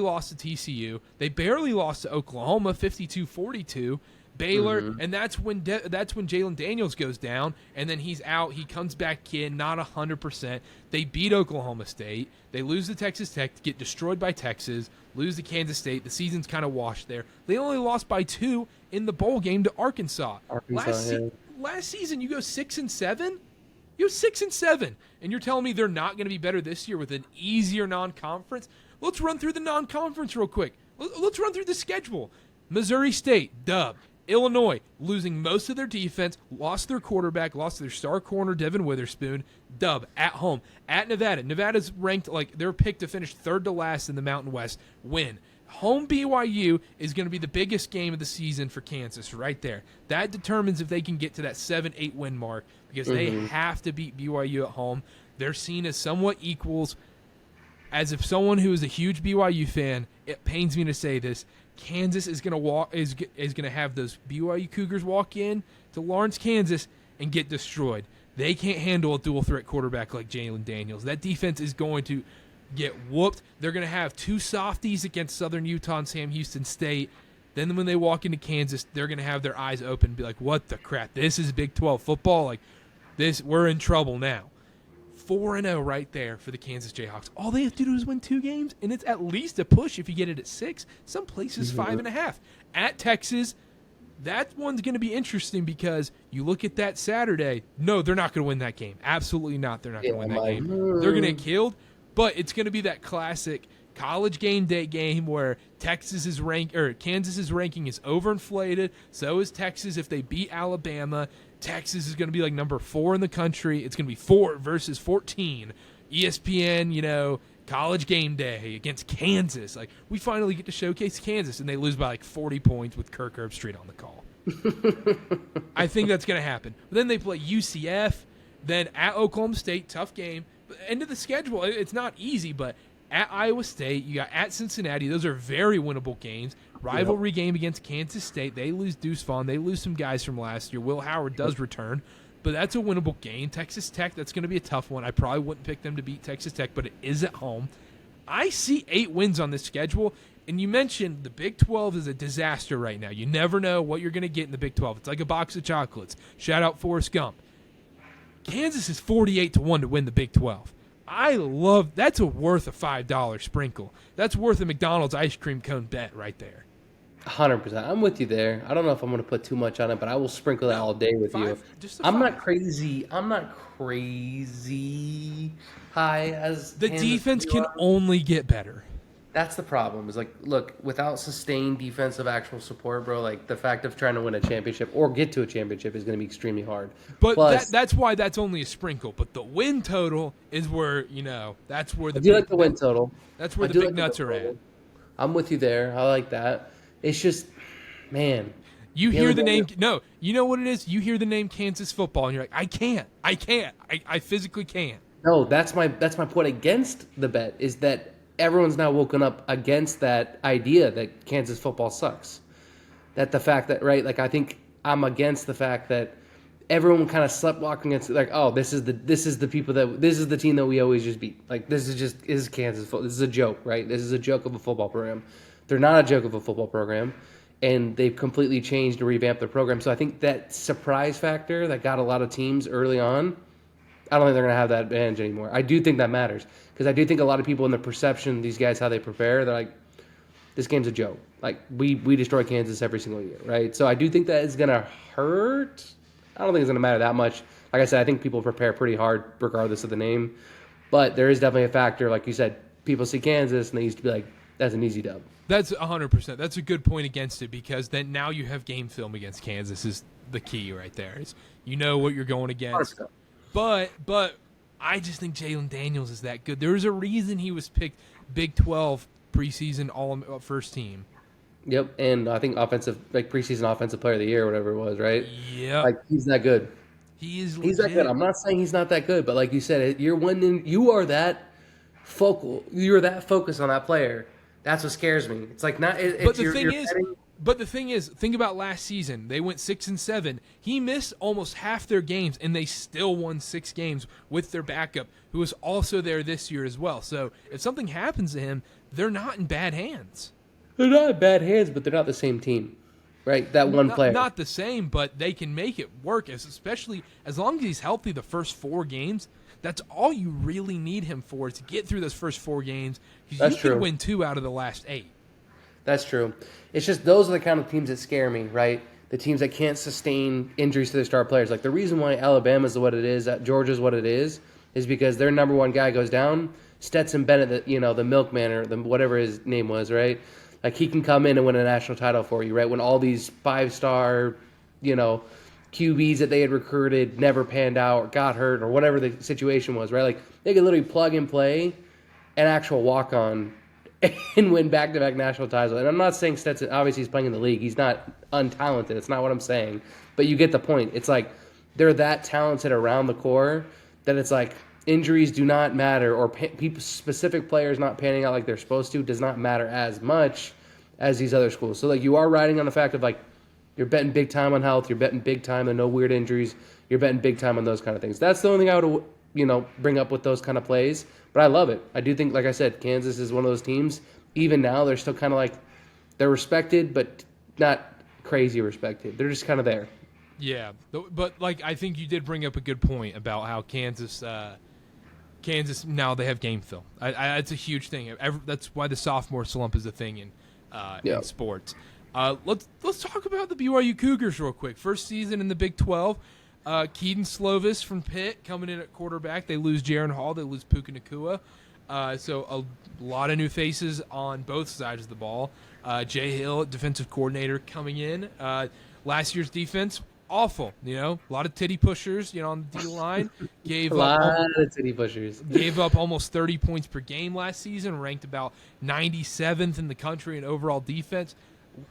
lost to TCU. They barely lost to Oklahoma 52-42. Baylor, and that's when Jalen Daniels goes down, and then he's out. He comes back in, not 100%. They beat Oklahoma State. They lose to Texas Tech, get destroyed by Texas, lose to Kansas State. The season's kind of washed there. They only lost by 2 in the bowl game to Arkansas. Last season, you go 6-7. You go 6-7, and you're telling me they're not going to be better this year with an easier non-conference? Let's run through the non-conference real quick. Let's run through the schedule. Missouri State, dub. Illinois, losing most of their defense, lost their quarterback, lost their star corner, Devin Witherspoon, dub, at home. At Nevada. Nevada's ranked, they're picked to finish 3rd to last in the Mountain West, win. Home BYU is going to be the biggest game of the season for Kansas right there. That determines if they can get to that 7-8 win mark because they have to beat BYU at home. They're seen as somewhat equals. As if someone who is a huge BYU fan, it pains me to say this, Kansas is going to have those BYU Cougars walk in to Lawrence, Kansas, and get destroyed. They can't handle a dual threat quarterback like Jalen Daniels. That defense is going to get whooped. They're going to have 2 softies against Southern Utah and Sam Houston State. Then when they walk into Kansas, they're going to have their eyes open and be like, what the crap? This is Big 12 football? We're in trouble now. 4-0 right there for the Kansas Jayhawks. All they have to do is win 2 games, and it's at least a push if you get it at 6. Some places 5.5. At Texas, that one's going to be interesting because you look at that Saturday. No, they're not going to win that game. Absolutely not. They're not going to win that game. They're going to get killed, but it's going to be that classic college game day game where Kansas's ranking is overinflated. So is Texas if they beat Alabama. Texas is going to be number 4 in the country. It's going to be 4 versus 14. ESPN, college game day against Kansas. We finally get to showcase Kansas, and they lose by 40 points with Kirk Herbstreit on the call. I think that's going to happen. But then they play UCF, then at Oklahoma State, tough game. End of the schedule, it's not easy, but at Iowa State, you got at Cincinnati. Those are very winnable games. Rivalry game against Kansas State. They lose Deuce Vaughn. They lose some guys from last year. Will Howard does return, but that's a winnable game. Texas Tech, that's going to be a tough one. I probably wouldn't pick them to beat Texas Tech, but it is at home. I see 8 wins on this schedule, and you mentioned the Big 12 is a disaster right now. You never know what you're going to get in the Big 12. It's like a box of chocolates. Shout out Forrest Gump. Kansas is 48-1 to win the Big 12. I love that's worth a $5 sprinkle. That's worth a McDonald's ice cream cone bet right there. 100%. I'm with you there. I don't know if I'm going to put too much on it, but I will sprinkle that all day with you. Just I'm not crazy high as the defense can only get better. That's the problem. Is like, look, without sustained defensive actual support, bro, like the fact of trying to win a championship or get to a championship is going to be extremely hard. But plus, that's why that's only a sprinkle. But the win total is where, that's where the like the win total. That's where the big nuts are at. I'm with you there. I like that. It's just, man. You hear the name. No, you know what it is? You hear the name Kansas football, and you're like, I can't. I physically can't. No, that's my point against the bet is that everyone's now woken up against that idea that Kansas football sucks. That the fact that, right, like I think I'm against the fact that everyone kind of sleptwalking against, like, oh, this is the team that we always just beat. Like, this is Kansas football. This is a joke, right? This is a joke of a football program. They're not a joke of a football program, and they've completely changed and revamped their program. So I think that surprise factor that got a lot of teams early on, I don't think they're going to have that advantage anymore. I do think that matters because I do think a lot of people in the perception, these guys, how they prepare, they're like, this game's a joke. Like, we destroy Kansas every single year, right? So I do think that is going to hurt. I don't think it's going to matter that much. Like I said, I think people prepare pretty hard regardless of the name. But there is definitely a factor, like you said, people see Kansas and they used to be like, that's an easy dub. That's 100%. That's a good point against it because then now you have game film against Kansas is the key right there. Is you know what you're going against. 100%. But I just think Jalen Daniels is that good. There's a reason he was picked Big 12 preseason all first team. Yep, and I think preseason offensive player of the year, whatever it was, right? Yeah, like he's that good. He's that good. I'm not saying he's not that good, but like you said, you're winning. You are that focal. You're that focused on that player. That's what scares me. It's like not. But the thing is, think about last season. They went 6-7. He missed almost half their games, and they still won 6 games with their backup, who was also there this year as well. So if something happens to him, they're not in bad hands. They're not in bad hands, but they're not the same team, right? That one player. Not the same, but they can make it work, especially as long as he's healthy the first 4 games. That's all you really need him for, to get through those first 4 games. Because you can win 2 out of the last 8. That's true. It's just those are the kind of teams that scare me, right? The teams that can't sustain injuries to their star players. Like the reason why Alabama's what it is, Georgia's what it is because their number one guy goes down. Stetson Bennett, the milkman or whatever his name was, right? Like he can come in and win a national title for you, right? When all these 5-star, QBs that they had recruited never panned out or got hurt or whatever the situation was, right? Like they could literally plug and play an actual walk-on and win back-to-back national titles. And I'm not saying Stetson, obviously he's playing in the league. He's not untalented. It's not what I'm saying. But you get the point. It's like they're that talented around the core that it's like injuries do not matter or specific players not panning out like they're supposed to does not matter as much as these other schools. So like you are riding on the fact of like you're betting big time on health. You're betting big time on no weird injuries. You're betting big time on those kind of things. That's the only thing I would, bring up with those kind of plays. But I love it. I do think, like I said, Kansas is one of those teams. Even now, they're still kind of like they're respected, but not crazy respected. They're just kind of there. Yeah, but like I think you did bring up a good point about how Kansas now they have game film. It's a huge thing. That's why the sophomore slump is a thing in sports. Let's talk about the BYU Cougars real quick. First season in the Big 12. Keaton Slovis from Pitt coming in at quarterback. They lose Jaron Hall. They lose Puka Nacua. So a lot of new faces on both sides of the ball. Jay Hill, defensive coordinator, coming in. Last year's defense, awful. A lot of titty pushers. On the D line. A lot of titty pushers. Gave up almost 30 points per game last season. Ranked about 97th in the country in overall defense.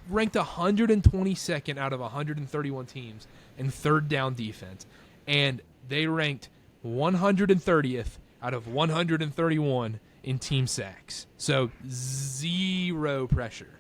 Ranked 122nd out of 131 teams in third down defense. And they ranked 130th out of 131 in team sacks. So 0 pressure.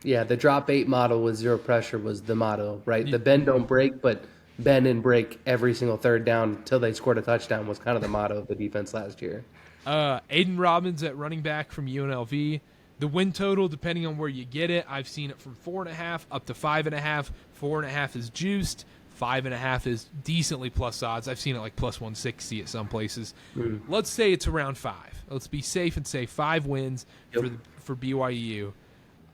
Yeah, the drop 8 model with 0 pressure was the motto, right? The bend don't break, but bend and break every single third down until they scored a touchdown was kind of the motto of the defense last year. Aiden Robbins at running back from UNLV. The win total, depending on where you get it, I've seen it from 4.5 up to 5.5. 4.5 is juiced. 5.5 is decently plus odds. I've seen it like plus 160 at some places. Mm-hmm. Let's say it's around 5. Let's be safe and say 5 wins Yep. for BYU.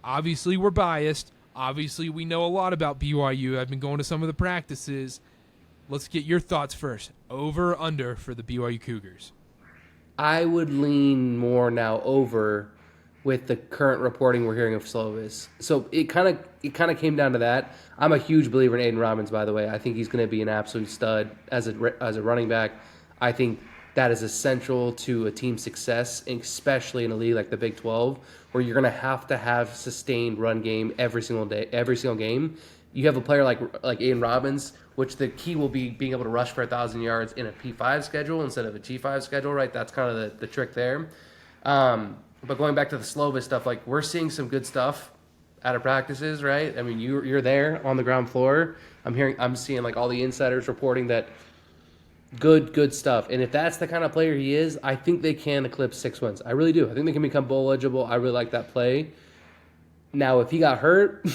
Obviously, we're biased. Obviously, we know a lot about BYU. I've been going to some of the practices. Let's get your thoughts first. Over or under for the BYU Cougars? I would lean more now over with the current reporting we're hearing of Slovis. So it kind of came down to that. I'm a huge believer in Aiden Robbins, by the way. I think he's going to be an absolute stud as a running back. I think that is essential to a team's success, especially in a league like the Big 12, where you're going to have sustained run game every single day, every single game. You have a player like Aiden Robbins, which the key will be being able to rush for 1,000 yards in a P5 schedule instead of a G5 schedule, right? That's kind of the trick there. But going back to the Slovis stuff, like we're seeing some good stuff out of practices, right? I mean, you're there on the ground floor. I'm seeing like all the insiders reporting that good stuff. And if that's the kind of player he is, I think they can eclipse 6 wins. I really do. I think they can become bowl eligible. I really like that play. Now, if he got hurt,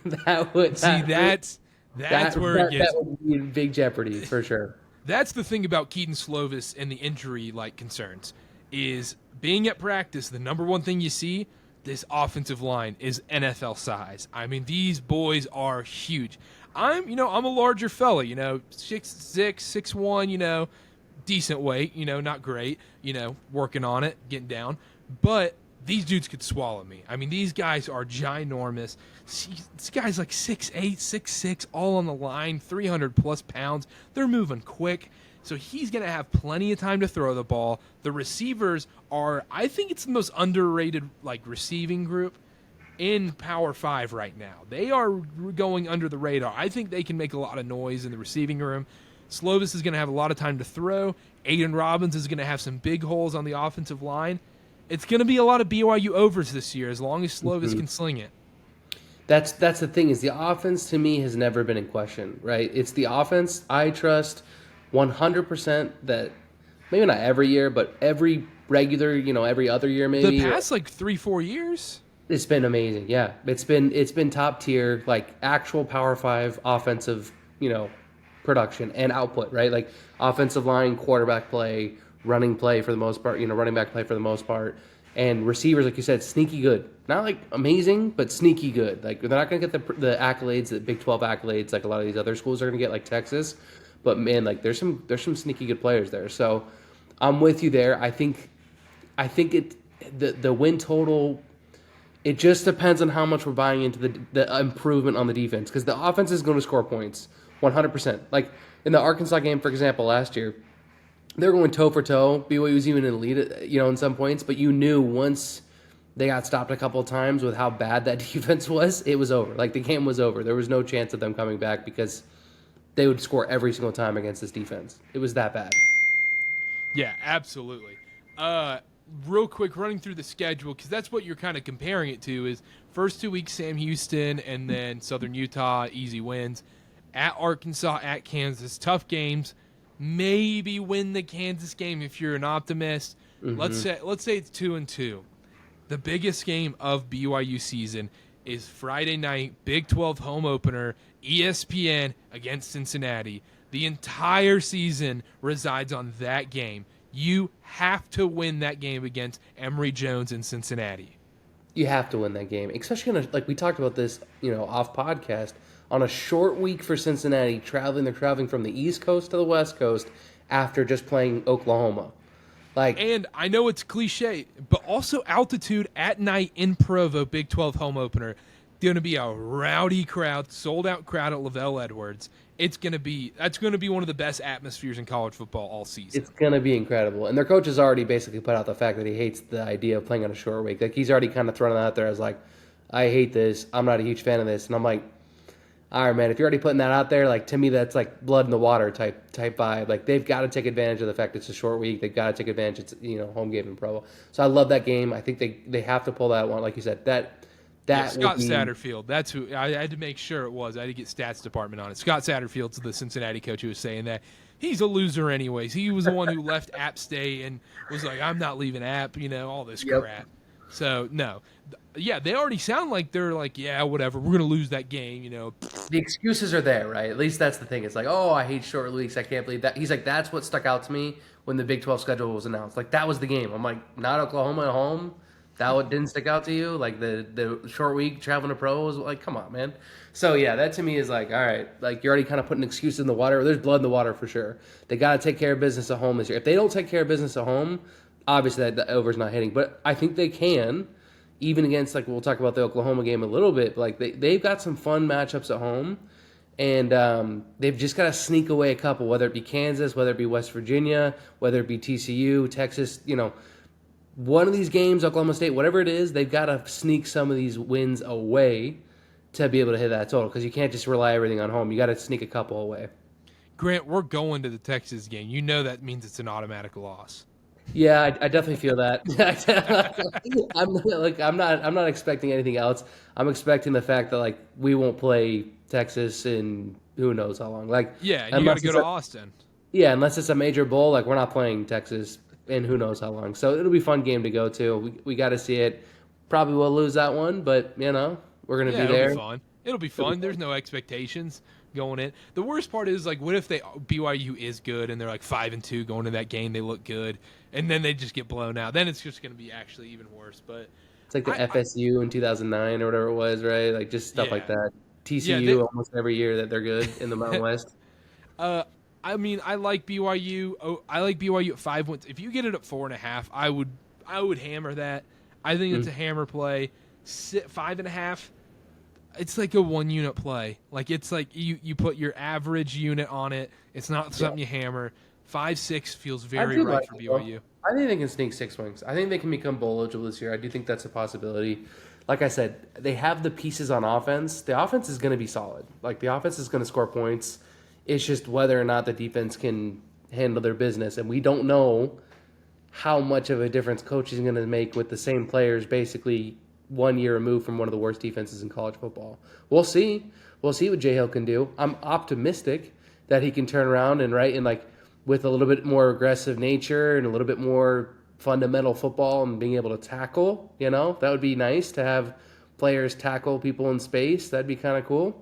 that's where it gets. That would be in big jeopardy for sure. That's the thing about Keaton Slovis and the injury concerns is being at practice. The number one thing you see, this offensive line is NFL size. I mean, these boys are huge. I'm a larger fella, 6'6", 6'1", decent weight, not great, working on it, getting down, but these dudes could swallow me. I mean, these guys are ginormous. This guy's like 6'8", 6'6", all on the line, 300-plus pounds. They're moving quick. So he's going to have plenty of time to throw the ball. The receivers are, I think it's the most underrated receiving group in Power 5 right now. They are going under the radar. I think they can make a lot of noise in the receiving room. Slovis is going to have a lot of time to throw. Aiden Robbins is going to have some big holes on the offensive line. It's going to be a lot of BYU overs this year as long as Slovis can sling it. That's the thing is the offense to me has never been in question, right? It's the offense I trust 100% that maybe not every year, but every regular, every other year maybe. The past 3-4 years, it's been amazing. Yeah, it's been top tier, actual Power 5 offensive, production and output, right? Like offensive line, quarterback play, running play for the most part, running back play for the most part, and receivers, like you said, sneaky good. Not amazing, but sneaky good. They're not going to get the accolades, the Big 12 accolades, like a lot of these other schools are going to get, like Texas. But man, there's some sneaky good players there. So I'm with you there. I think the win total, it just depends on how much we're buying into the improvement on the defense, because the offense is going to score points 100%. Like in the Arkansas game, for example, last year, they're going toe for toe. BYU was even in the lead, in some points, but you knew once they got stopped a couple of times with how bad that defense was, it was over. The game was over. There was no chance of them coming back because they would score every single time against this defense. It was that bad. Yeah, absolutely. Real quick, running through the schedule, because that's what you're kind of comparing it to, is first 2 weeks, Sam Houston, and then Southern Utah, easy wins. At Arkansas, at Kansas, tough games. Maybe win the Kansas game if you're an optimist. Mm-hmm. Let's say it's 2-2. The biggest game of BYU season is Friday night, Big 12 home opener, ESPN against Cincinnati. The entire season resides on that game. You have to win that game against Emory Jones in Cincinnati. You have to win that game, especially we talked about this, off podcast, on a short week for Cincinnati. They're traveling from the East Coast to the West Coast after just playing Oklahoma. And I know it's cliche, but also altitude at night in Provo, Big 12 home opener. Going to be a rowdy crowd, sold out crowd at Lavelle Edwards. That's going to be one of the best atmospheres in college football all season. It's going to be incredible. And their coach has already basically put out the fact that he hates the idea of playing on a short week. He's already kind of thrown it out there as I hate this. I'm not a huge fan of this. And I'm like, all right, man, if you're already putting that out there, to me, that's blood in the water type vibe. They've got to take advantage of the fact it's a short week. They've got to take advantage. It's, home game in Provo. So I love that game. I think they have to pull that one. Like you said, Scott Satterfield. That's who I had to make sure it was. I had to get stats department on it. Scott Satterfield's the Cincinnati coach who was saying that he's a loser anyways. He was the one who left App State and was like, I'm not leaving App, all this crap. So no, yeah, they already sound like they're like, yeah, whatever, we're gonna lose that game, The excuses are there, right? At least that's the thing. It's like, oh, I hate short weeks. I can't believe that. He's like, that's what stuck out to me when the Big 12 schedule was announced. Like, that was the game. I'm like, not Oklahoma at home. That what didn't stick out to you? Like the short week traveling to pros? Like, come on, man. So yeah, that to me is like, all right, like you're already kind of putting excuses in the water. There's blood in the water for sure. They got to take care of business at home this year. If they don't take care of business at home, obviously that the over's not hitting. But I think they can, even against, like, we'll talk about the Oklahoma game a little bit. But like they've got some fun matchups at home, and they've just got to sneak away a couple, whether it be Kansas, whether it be West Virginia, whether it be TCU, Texas, one of these games, Oklahoma State, whatever it is, they've got to sneak some of these wins away to be able to hit that total, because you can't just rely everything on home. You got to sneak a couple away. Grant, we're going to the Texas game. You know that means it's an automatic loss. Yeah, I definitely feel that. I'm not expecting anything else. I'm expecting the fact that, like, we won't play Texas in who knows how long. Like, yeah, and you got to go to Austin. Yeah, unless it's a major bowl, like, we're not playing Texas in who knows how long. So it'll be a fun game to go to. We got to see it. Probably will lose that one, but we're gonna be there. It'll be fun. It'll be fun. There's no expectations going in. The worst part is, like, what if BYU is good and they're like 5-2 going to that game? They look good, and then they just get blown out. Then it's just going to be actually even worse. But it's like the FSU in 2009 or whatever it was, right? Like, just stuff like that. TCU almost every year that they're good in the Mountain West. I mean, I like BYU. I like BYU at 5 wins. If you get it at 4.5, I would hammer that. I think it's a hammer play. 5.5. It's like a 1-unit play. Like, it's like you put your average unit on it. It's not something you hammer. 5-6 feels very right for BYU. I think they can sneak 6 wins. I think they can become bowl eligible this year. I do think that's a possibility. Like I said, they have the pieces on offense. The offense is going to be solid. Like, the offense is going to score points. It's just whether or not the defense can handle their business. And we don't know how much of a difference coaching is going to make with the same players basically 1 year removed from one of the worst defenses in college football. We'll see. We'll see what J Hill can do. I'm optimistic that he can turn around and like, with a little bit more aggressive nature and a little bit more fundamental football and being able to tackle, that would be nice to have players tackle people in space. That'd be kind of cool.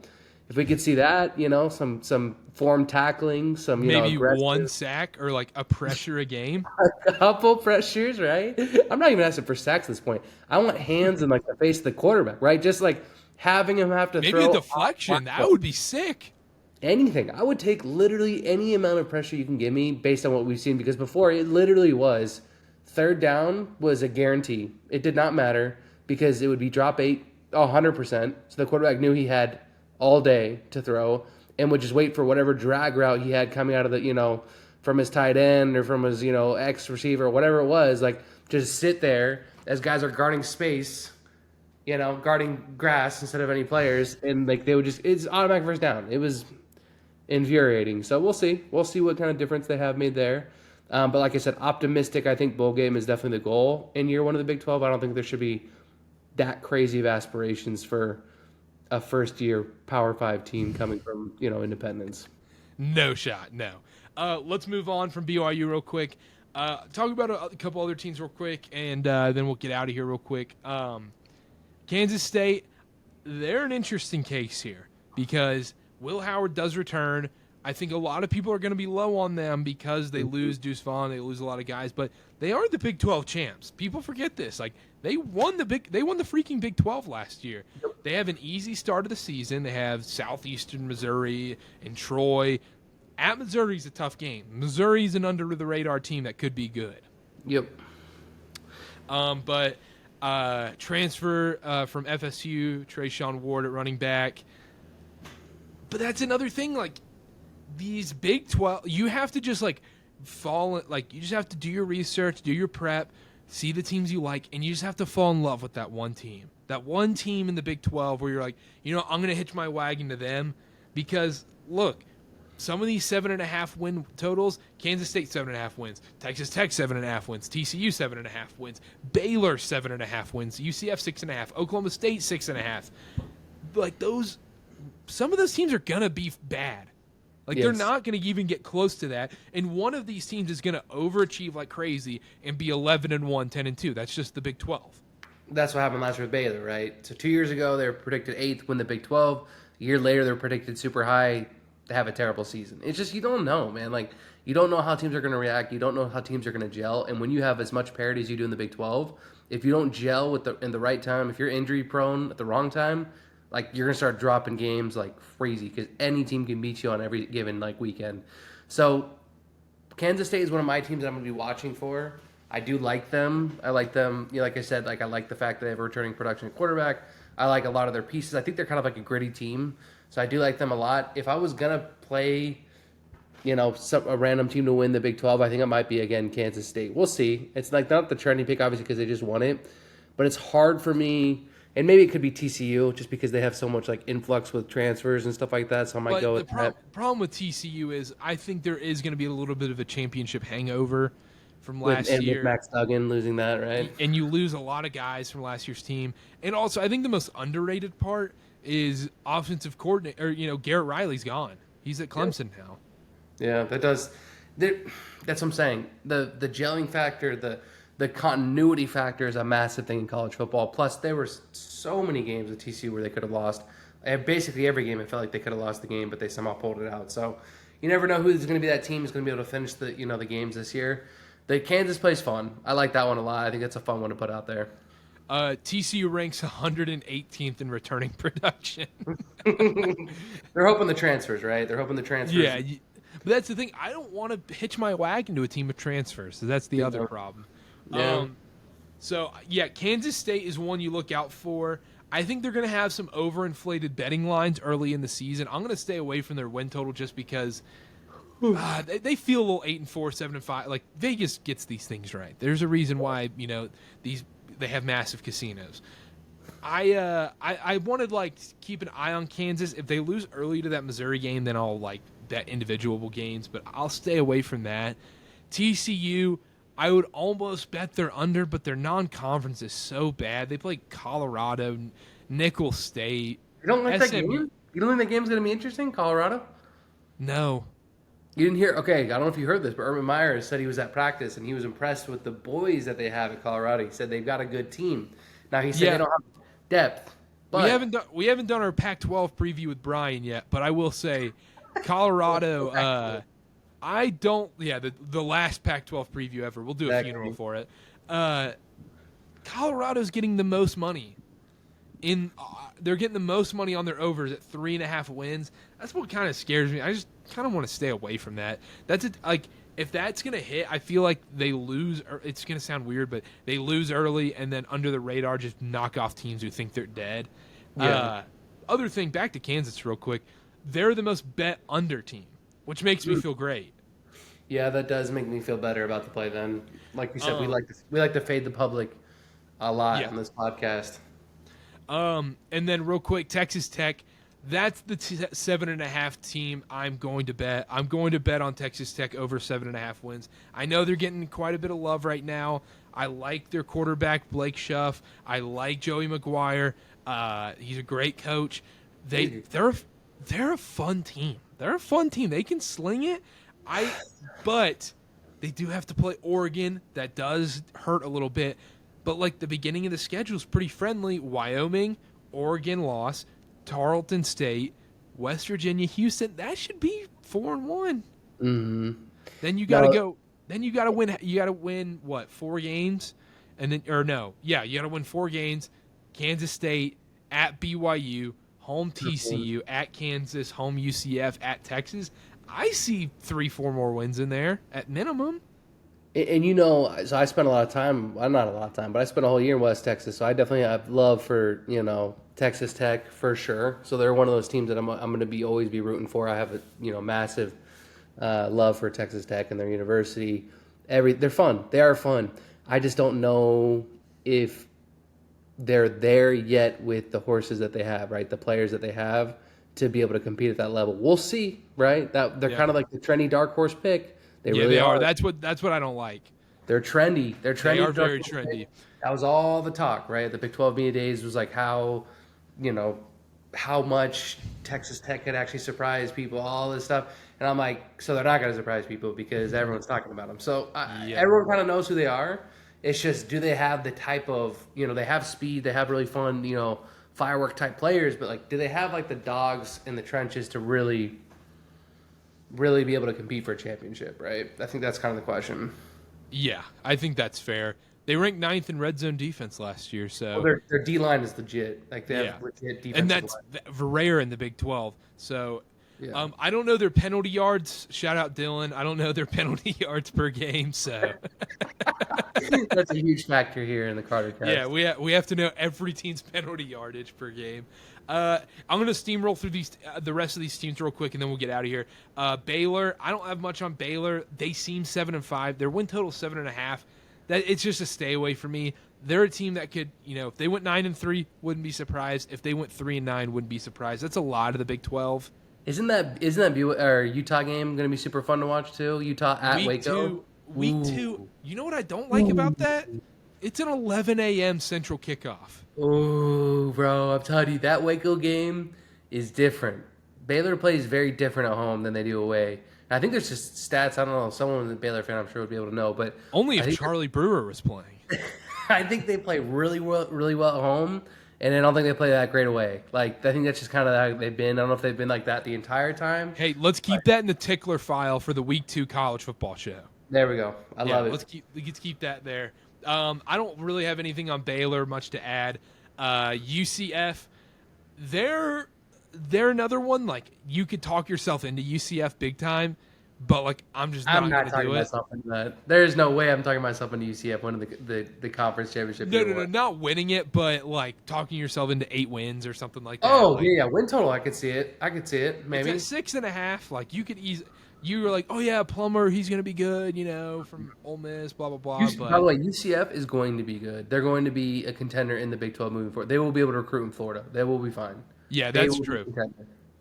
If we could see that, some form tackling, some maybe aggressive, one sack or like a pressure a game, a couple pressures, right? I'm not even asking for sacks at this point. I want hands in like the face of the quarterback, right? Just like having him have to throw maybe a deflection. That would be sick. Anything. I would take literally any amount of pressure you can give me based on what we've seen, because before it literally was third down was a guarantee. It did not matter because it would be drop 8 100%. So the quarterback knew he had all day to throw and would just wait for whatever drag route he had coming out of the, from his tight end or from his, X receiver or whatever it was. Like, just sit there as guys are guarding space, guarding grass instead of any players. And like, they would it's automatic first down. It was infuriating. So we'll see. We'll see what kind of difference they have made there. But like I said, optimistic. I think bowl game is definitely the goal in year one of the Big 12. I don't think there should be that crazy of aspirations for a first-year Power 5 team coming from, Independence. No shot, no. Let's move on from BYU real quick. Talk about a couple other teams real quick, and then we'll get out of here real quick. Kansas State, they're an interesting case here because Will Howard does return. I think a lot of people are going to be low on them because they lose Deuce Vaughn, they lose a lot of guys, but they are the Big 12 champs. People forget this. Like, they won the freaking Big 12 last year. They have an easy start of the season. They have Southeastern Missouri and Troy. At Missouri's a tough game. Missouri's an under the radar team that could be good. Yep. But transfer from FSU, Trayshawn Ward at running back. But that's another thing. Like, these Big 12, you have to just like you just have to do your research, do your prep, see the teams you like, and you just have to fall in love with that one team. That one team in the Big 12 where you're like, I'm going to hitch my wagon to them. Because, look, some of these 7.5 win totals, Kansas State 7.5 wins, Texas Tech 7.5 wins, TCU 7.5 wins, Baylor 7.5 wins, UCF 6.5, Oklahoma State 6.5. Like, some of those teams are going to be bad. Like, yes. They're not going to even get close to that. And one of these teams is going to overachieve like crazy and be 11-1, 10-2. That's just the Big 12. That's what happened last year with Baylor, right? So 2 years ago, they were predicted eighth, win the Big 12. A year later, they were predicted super high to have a terrible season. It's just, you don't know, man. Like, you don't know how teams are going to react. You don't know how teams are going to gel. And when you have as much parity as you do in the Big 12, if you don't gel in the right time, if you're injury prone at the wrong time, like, you're going to start dropping games like crazy because any team can beat you on every given like weekend. So Kansas State is one of my teams that I'm going to be watching for. I do like them. I like them. You know, like I said, like I like the fact that they have a returning production quarterback. I like a lot of their pieces. I think they're kind of like a gritty team, so I do like them a lot. If I was gonna play, a random team to win the Big 12, I think it might be again Kansas State. We'll see. It's like not the trendy pick, obviously, because they just won it, but it's hard for me. And maybe it could be TCU just because they have so much like influx with transfers and stuff like that. So I might go with that. The problem with TCU is I think there is going to be a little bit of a championship hangover from last year. With Max Duggan losing that, right? And you lose a lot of guys from last year's team. And also, I think the most underrated part is offensive coordinator. Or, Garrett Riley's gone. He's at Clemson now. Yeah, that's what I'm saying. The gelling factor, the continuity factor is a massive thing in college football. Plus, there were so many games at TCU where they could have lost. Basically, every game it felt like they could have lost the game, but they somehow pulled it out. So you never know who's going to be that team who's going to be able to finish the games this year. The Kansas play's fun. I like that one a lot. I think that's a fun one to put out there. TCU ranks 118th in returning production. They're hoping the transfers, right? They're hoping the transfers. Yeah, but that's the thing. I don't want to hitch my wagon to a team of transfers. So that's the other problem. Yeah. Kansas State is one you look out for. I think they're going to have some overinflated betting lines early in the season. I'm going to stay away from their win total just because they feel a little 8-4, 7-5. Like Vegas gets these things right. There's a reason why they have massive casinos. I wanted to keep an eye on Kansas. If they lose early to that Missouri game, then I'll bet individual games. But I'll stay away from that. TCU, I would almost bet they're under, but their non-conference is so bad. They play Colorado, Nickel State. You don't like that game? You don't think that game's going to be interesting, Colorado? No. You didn't hear? Okay, I don't know if you heard this, but Urban Meyer said he was at practice and he was impressed with the boys that they have at Colorado. He said they've got a good team. Now he said they don't have depth. But we haven't done our Pac-12 preview with Brian yet, but I will say Colorado. The last Pac-12 preview ever. We'll do a funeral for it. Colorado's getting the most money. They're getting the most money on their overs at 3.5 wins. That's what kind of scares me. I just kind of want to stay away from that. That's it. If that's gonna hit, I feel like they lose. Or it's gonna sound weird, but they lose early and then under the radar just knock off teams who think they're dead. Yeah. Other thing, back to Kansas real quick. They're the most bet under team, which makes me feel great. Yeah, that does make me feel better about the play. Then, like we said, we like to fade the public a lot on this podcast. And then real quick, Texas Tech. That's the 7.5 team I'm going to bet. I'm going to bet on Texas Tech over 7.5 wins. I know they're getting quite a bit of love right now. I like their quarterback, Blake Schuff. I like Joey McGuire. He's a great coach. They're a fun team. They're a fun team. They can sling it. But they do have to play Oregon. That does hurt a little bit. But the beginning of the schedule is pretty friendly. Wyoming, Oregon loss, Tarleton State, West Virginia, Houston. That should be 4-1. Mm-hmm. Then you got to go. Then you got to win. You got to win 4 games, and then you got to win 4 games. Kansas State at BYU, home TCU, at Kansas, home UCF, at Texas. I see 3-4 more wins in there at minimum. And so I spent a lot of time. Well, not a lot of time, but I spent a whole year in West Texas. So I definitely have love for Texas Tech for sure. So they're one of those teams that I'm going to always be rooting for. I have a massive love for Texas Tech and their university. They're fun. They are fun. I just don't know if they're there yet with the horses that they have, right? The players that they have to be able to compete at that level. We'll see, right? That they're kind of like the trendy dark horse pick. They really are. That's what I don't like. They're trendy. They're trendy. They are very trendy. That was all the talk, right? The Big 12 media days was like how much Texas Tech could actually surprise people, all this stuff. And I'm like, so they're not going to surprise people because everyone's talking about them. So everyone kind of knows who they are. It's just, do they have the type of, they have speed, they have really fun, firework type players, but like, do they have like the dogs in the trenches to really, really be able to compete for a championship, right? I think that's kind of the question. Yeah, I think that's fair. They ranked 9th in red zone defense last year, so Their D line is legit. Like they have legit defensive and that's line. rare in the Big 12. So Yeah. I don't know their penalty yards. Shout out Dylan. I don't know their penalty yards per game. So That's a huge factor here in the Karter test. yeah, we have to know every team's penalty yardage per game. I'm going to steamroll through these the rest of these teams real quick, and then we'll get out of here. Baylor. I don't have much on Baylor. They seem 7-5. Their win total 7.5. That it's just a stay away for me. They're a team that could, if they went 9-3, wouldn't be surprised. If they went 3-9, wouldn't be surprised. That's a lot of the Big 12. Isn't that Utah game going to be super fun to watch too? Utah at Waco. Week 2. You know what I don't like about that? It's an 11 a.m. Central kickoff. Oh, bro, I'm telling you, that Waco game is different. Baylor plays very different at home than they do away. I think there's just stats. I don't know. Someone who's a Baylor fan, I'm sure, would be able to know. But only if Charlie Brewer was playing. I think they play really well at home, and I don't think they play that great away. Like, I think that's just kind of how they've been. I don't know if they've been like that the entire time. Hey, let's keep that in the tickler file for the Week 2 college football show. There we go. I love it. Let's keep that there. I don't really have anything on Baylor much to add. UCF, they're another one. Like, you could talk yourself into UCF big time, but like I'm not going to do it. Myself into that. There's no way I'm talking myself into UCF winning the conference championship. No, not winning it, but like talking yourself into 8 wins or something like that. Oh, like, yeah, win total. I could see it. Maybe it's at 6.5. Like you could you were like, oh yeah, Plummer, he's going to be good, from Ole Miss, blah blah blah. By the way, UCF is going to be good. They're going to be a contender in the Big 12 moving forward. They will be able to recruit in Florida. They will be fine. Yeah, that's true.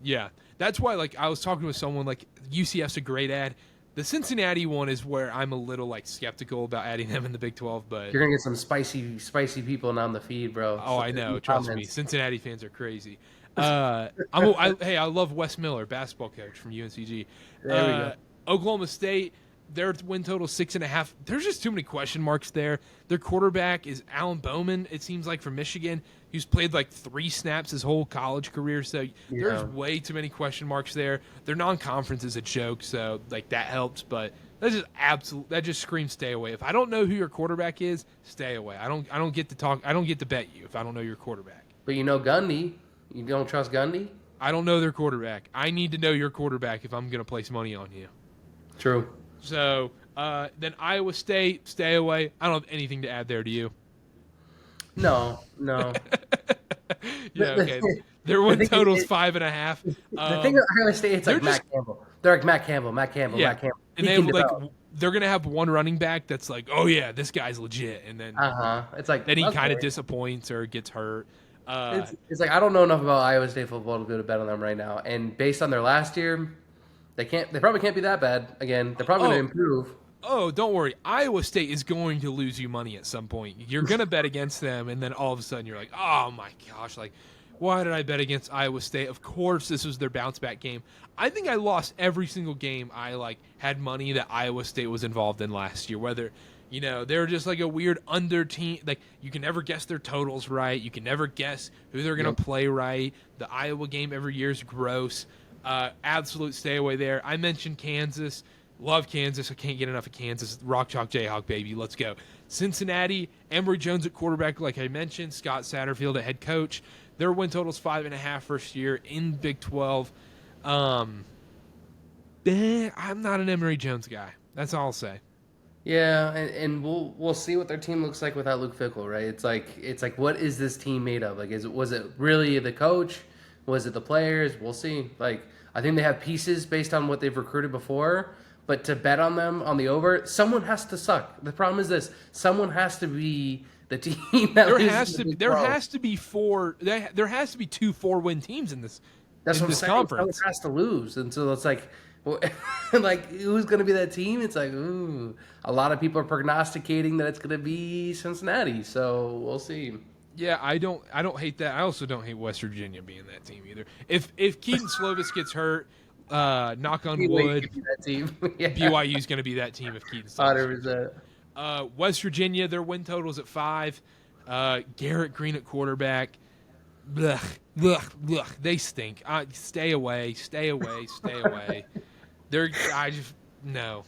Yeah, that's why. Like, I was talking with someone. Like, UCF's a great ad. The Cincinnati one is where I'm a little like skeptical about adding them in the Big 12. But you're gonna get some spicy people on the feed, bro. Oh, I know. Trust me, Cincinnati fans are crazy. I love Wes Miller, basketball coach from UNCG. There we go. Oklahoma State, their win total 6.5. There's just too many question marks there. Their quarterback is Alan Bowman, it seems like, from Michigan, who's played like 3 snaps his whole college career. So there's way too many question marks there. Their non-conference is a joke, so like that helps. But that's just that just screams stay away. If I don't know who your quarterback is, stay away. I don't get to talk. I don't get to bet you if I don't know your quarterback. But Gundy. You don't trust Gundy? I don't know their quarterback. I need to know your quarterback if I'm going to place money on you. True. So then Iowa State, stay away. I don't have anything to add there. Do you? No. Yeah, okay. Their win total's 5.5. The thing with Iowa State, it's like Matt Campbell. They're like Matt Campbell. And they're going to have one running back that's like, oh yeah, this guy's legit. And then it's like then he kind of disappoints or gets hurt. It's like I don't know enough about Iowa State football to be able to bet on them right now. And based on their last year, they probably can't be that bad. Again, they're probably going to improve. Oh, don't worry. Iowa State is going to lose you money at some point. You're going to bet against them, and then all of a sudden you're like, oh my gosh, like, why did I bet against Iowa State? Of course, this was their bounce back game. I think I lost every single game I had money that Iowa State was involved in last year. Whether they were just like a weird under team. Like, you can never guess their totals right. You can never guess who they're going to play right. The Iowa game every year is gross. Absolute stay away there. I mentioned Kansas. Love Kansas. I can't get enough of Kansas. Rock Chalk Jayhawk, baby. Let's go. Cincinnati, Emory Jones at quarterback, like I mentioned. Scott Satterfield at head coach. Their win total's 5.5 first year in Big 12. I'm not an Emory Jones guy. That's all I'll say. Yeah, and we'll see what their team looks like without Luke Fickell, right? It's like what is this team made of? Like, was it really the coach? Was it the players? We'll see. Like, I think they have pieces based on what they've recruited before, but to bet on them on the over, someone has to suck. The problem is this: someone has to be the team that there has to be 2 4-win teams in this. That's in what this I'm saying. conference. Someone has to lose, and so it's like, like who's going to be that team? It's like, ooh, a lot of people are prognosticating that it's going to be Cincinnati. So we'll see. Yeah, I don't hate that. I also don't hate West Virginia being that team either. If Keaton Slovis gets hurt, knock on wood, that team. Yeah. BYU's going to be that team if Keaton Slovis. 100%. West Virginia, their win total is at 5. Garrett Green at quarterback. Blech, blech, blech. They stink. Stay away. No.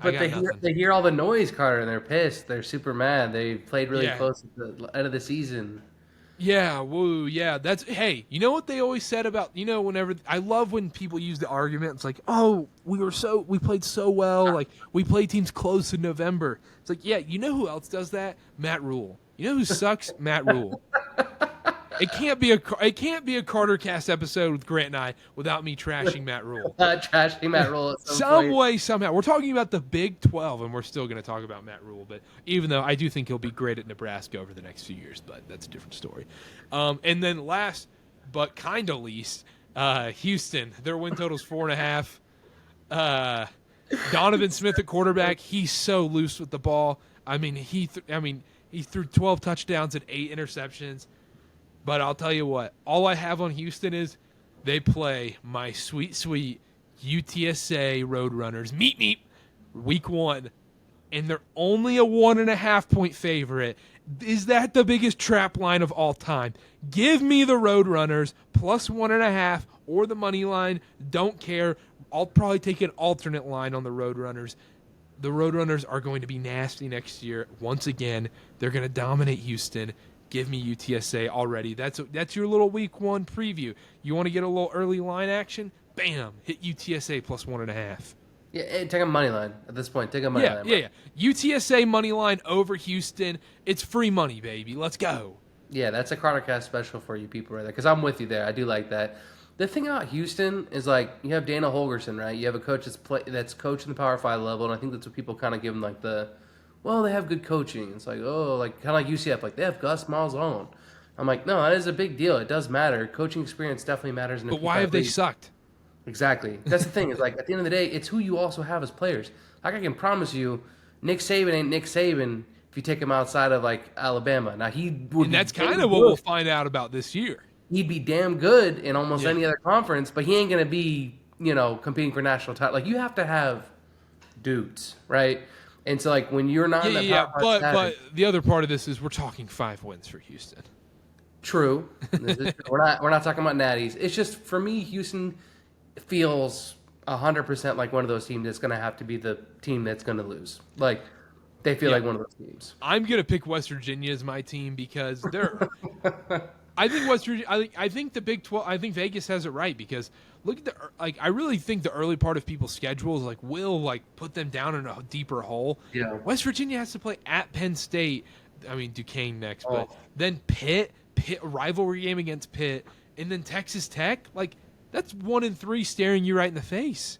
But they hear all the noise, Carter, and they're pissed. They're super mad. They played really close at the end of the season. Yeah, woo, yeah. Hey, you know what they always said about, whenever, I love when people use the argument, it's like, oh, we played so well, like, we play teams close in November. It's like, yeah, you know who else does that? Matt Rule. You know who sucks? Matt Rule. It can't be a Carter Cast episode with Grant and I without me trashing Matt Rule. Trashing Matt Rule at some way, somehow. We're talking about the Big 12, and we're still going to talk about Matt Rule. But even though I do think he'll be great at Nebraska over the next few years, but that's a different story. And then last, but kind of least, Houston. Their win total is 4.5. Donovan Smith at quarterback. He's so loose with the ball. I mean, he threw 12 touchdowns and 8 interceptions. But I'll tell you what, all I have on Houston is they play my sweet, sweet UTSA Roadrunners. Meet, week 1. And they're only a 1.5-point favorite. Is that the biggest trap line of all time? Give me the Roadrunners plus 1.5 or the money line. Don't care. I'll probably take an alternate line on the Roadrunners. The Roadrunners are going to be nasty next year. Once again, they're going to dominate Houston. Give me UTSA already. That's your little week 1 preview. You want to get a little early line action? Bam! Hit UTSA plus 1.5. Yeah, take a money line at this point. Take a money line. Yeah. UTSA money line over Houston. It's free money, baby. Let's go. Yeah, that's a Carter Cast special for you people right there. Because I'm with you there. I do like that. The thing about Houston is like you have Dana Holgorsen, right? You have a coach that's coaching the Power 5 level, and I think that's what people kind of give him like they have good coaching. It's like, kind of like UCF, like they have Gus Malzahn. I'm like, no, that is a big deal. It does matter. Coaching experience definitely matters. But why have they sucked? Exactly. That's the thing. Is like at the end of the day, it's who you also have as players. Like I can promise you, Nick Saban ain't Nick Saban if you take him outside of like Alabama. Now he would. And that's kind of what we'll find out about this year. He'd be damn good in almost any other conference, but he ain't gonna be, competing for national title. Like you have to have dudes, right? And so, like, when you're not in the Power 5 but the other part of this is we're talking 5 wins for Houston. True. We're not talking about natties. It's just, for me, Houston feels 100% like one of those teams that's going to have to be the team that's going to lose. Like, they feel like one of those teams. I'm going to pick West Virginia as my team because they're I think West Virginia. I think the Big 12. I think Vegas has it right because look at I really think the early part of people's schedules will put them down in a deeper hole. Yeah. West Virginia has to play at Penn State. I mean Duquesne next, but then Pitt, a rivalry game against Pitt, and then Texas Tech. Like that's 1-3 staring you right in the face.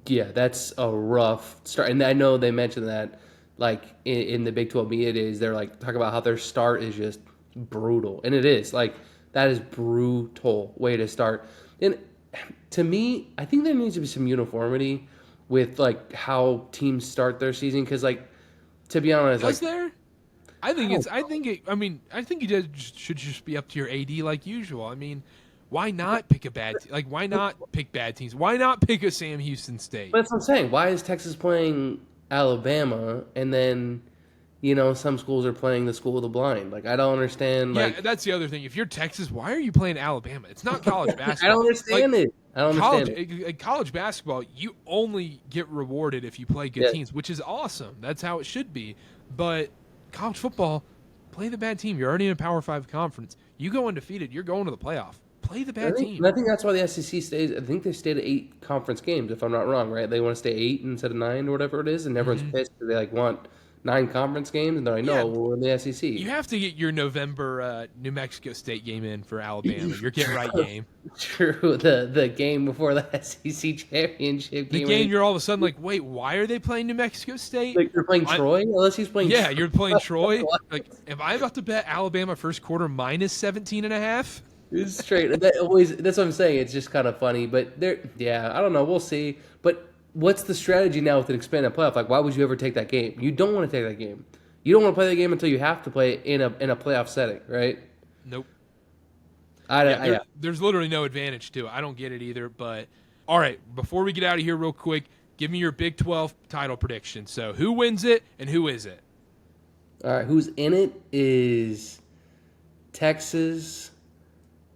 Yeah, that's a rough start, and I know they mentioned that in the Big 12 media days. They're talking about how their start is just brutal, and it is that is brutal way to start. And to me, I think there needs to be some uniformity with how teams start their season because to be honest, is there? I think it should just be up to your AD like usual. I mean, why not pick a bad why not pick bad teams? Why not pick a Sam Houston State? But that's what I'm saying. Why is Texas playing Alabama and then some schools are playing the school of the blind? I don't understand. Yeah, that's the other thing. If you're Texas, why are you playing Alabama? It's not college basketball. I don't understand it. I don't understand it. College basketball, you only get rewarded if you play good teams, which is awesome. That's how it should be. But college football, play the bad team. You're already in a Power 5 conference. You go undefeated, you're going to the playoff. Play the bad team. And I think that's why the SEC stays. I think they stayed at 8 conference games, if I'm not wrong, right? They want to stay 8 instead of 9 or whatever it is, and everyone's pissed because they want 9 conference games, and they're like, no, we're in the SEC. You have to get your November New Mexico State game in for Alabama. Your get-right game. True. The game before the SEC championship game. The game you're all of a sudden wait, why are they playing New Mexico State? You're playing Troy? Unless he's playing Troy. You're playing Troy. Am I about to bet Alabama first quarter minus 17.5? It's straight. That's what I'm saying. It's just kind of funny. But I don't know. We'll see. But what's the strategy now with an expanded playoff? Why would you ever take that game? You don't want to take that game. You don't want to play that game until you have to play it in a playoff setting, right? Nope. There's literally no advantage to it. I don't get it either. But all right, before we get out of here real quick, Give me your Big 12 title prediction. So who wins it and who is it? All right, who's in it is Texas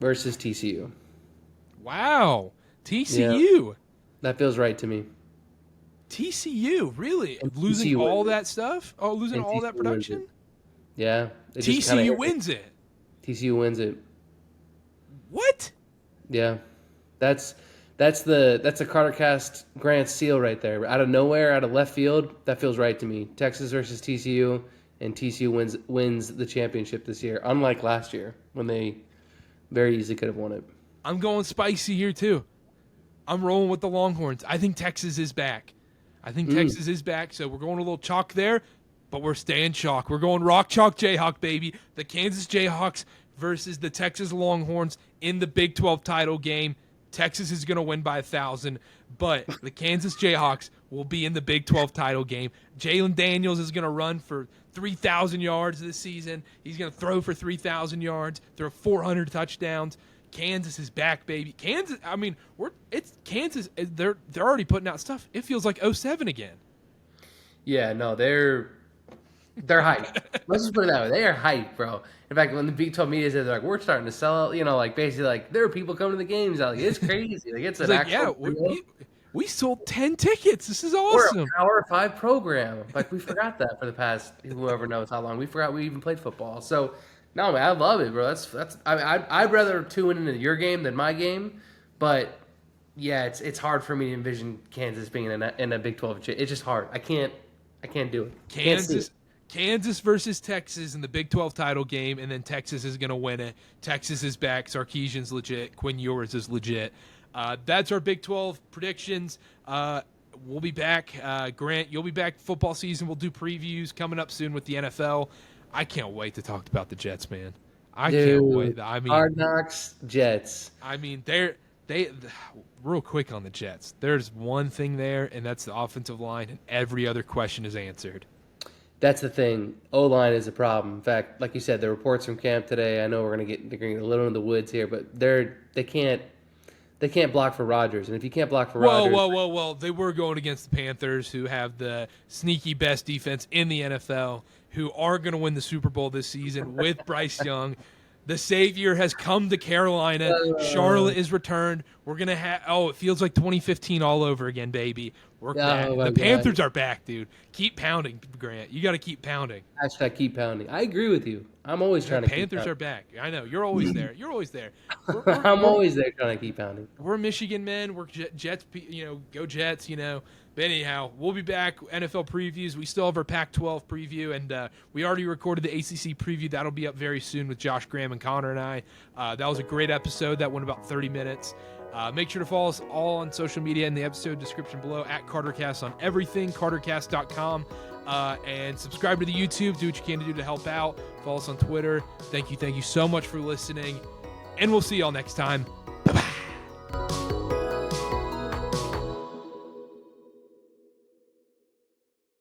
versus TCU. Wow. TCU. Yeah, that feels right to me. TCU, really? And Losing TCU all wins that stuff? Oh, losing And all that TCU wins production? it. Yeah. It just TCU kinda- wins it. TCU wins it. What? Yeah. That's a Carter Cast Grant seal right there. Out of nowhere, out of left field, that feels right to me. Texas versus TCU, and TCU wins the championship this year, unlike last year when they very easily could have won it. I'm going spicy here, too. I'm rolling with the Longhorns. I think Texas is back. Texas is back, so we're going a little chalk there, but we're staying chalk. We're going rock, chalk, Jayhawk, baby. The Kansas Jayhawks versus the Texas Longhorns in the Big 12 title game. Texas is going to win by 1,000, but the Kansas Jayhawks will be in the Big 12 title game. Jalen Daniels is going to run for 3,000 yards this season. He's going to throw for 3,000 yards, throw 400 touchdowns. Kansas is back, baby. Kansas, I mean, Kansas. They're already putting out stuff. It feels like 07 again. Yeah, no, they're hyped. Let's just put it that way. They are hyped, bro. In fact, when the Big 12 media says, like, we're starting to sell out, like, basically, like, there are people coming to the games. Like, it's crazy. Like, it's an actual... We sold 10 tickets. This is We're awesome. a Power 5 program. Like, we forgot that for the past, whoever knows how long. We forgot we even played football. So, no, man, I love it, bro. I'd rather tune into your game than my game. But, yeah, it's hard for me to envision Kansas being in a Big 12. It's just hard. I can't do it. Kansas versus Texas in the Big 12 title game, and then Texas is going to win it. Texas is back. Sarkisian's legit. Quinn Ewers is legit. That's our Big 12 predictions. We'll be back. Grant, you'll be back football season. We'll do previews coming up soon with the NFL. I can't wait to talk about the Jets, man. Can't wait. I mean, Hard Knocks, Jets. I mean, they real quick on the Jets. There's one thing there, and that's the offensive line, and every other question is answered. That's the thing. O-line is a problem. In fact, like you said, the reports from camp today, I know they're going to get a little in the woods here, but they can't block for Rodgers. And if you can't block for Rodgers... Whoa. They were going against the Panthers, who have the sneaky best defense in the NFL, who are going to win the Super Bowl this season with Bryce Young. The Savior has come to Carolina. Charlotte is returned. We're going to have... Oh, it feels like 2015 all over again, baby. The Panthers are back, dude. Keep pounding, Grant. You got to keep pounding. Hashtag keep pounding. I agree with you. I'm always trying to keep Panthers are back. I know. You're always there. You're always there. I'm always there trying to keep pounding. We're Michigan men. We're Jets, go Jets, But anyhow, we'll be back. NFL previews. We still have our Pac-12 preview, and we already recorded the ACC preview. That'll be up very soon with Josh Graham and Connor and I. That was a great episode. That went about 30 minutes. Make sure to follow us all on social media in the episode description below at CarterCast on everything, cartercast.com. And subscribe to the YouTube. Do what you can to do to help out. Follow us on Twitter. Thank you so much for listening. And we'll see y'all next time.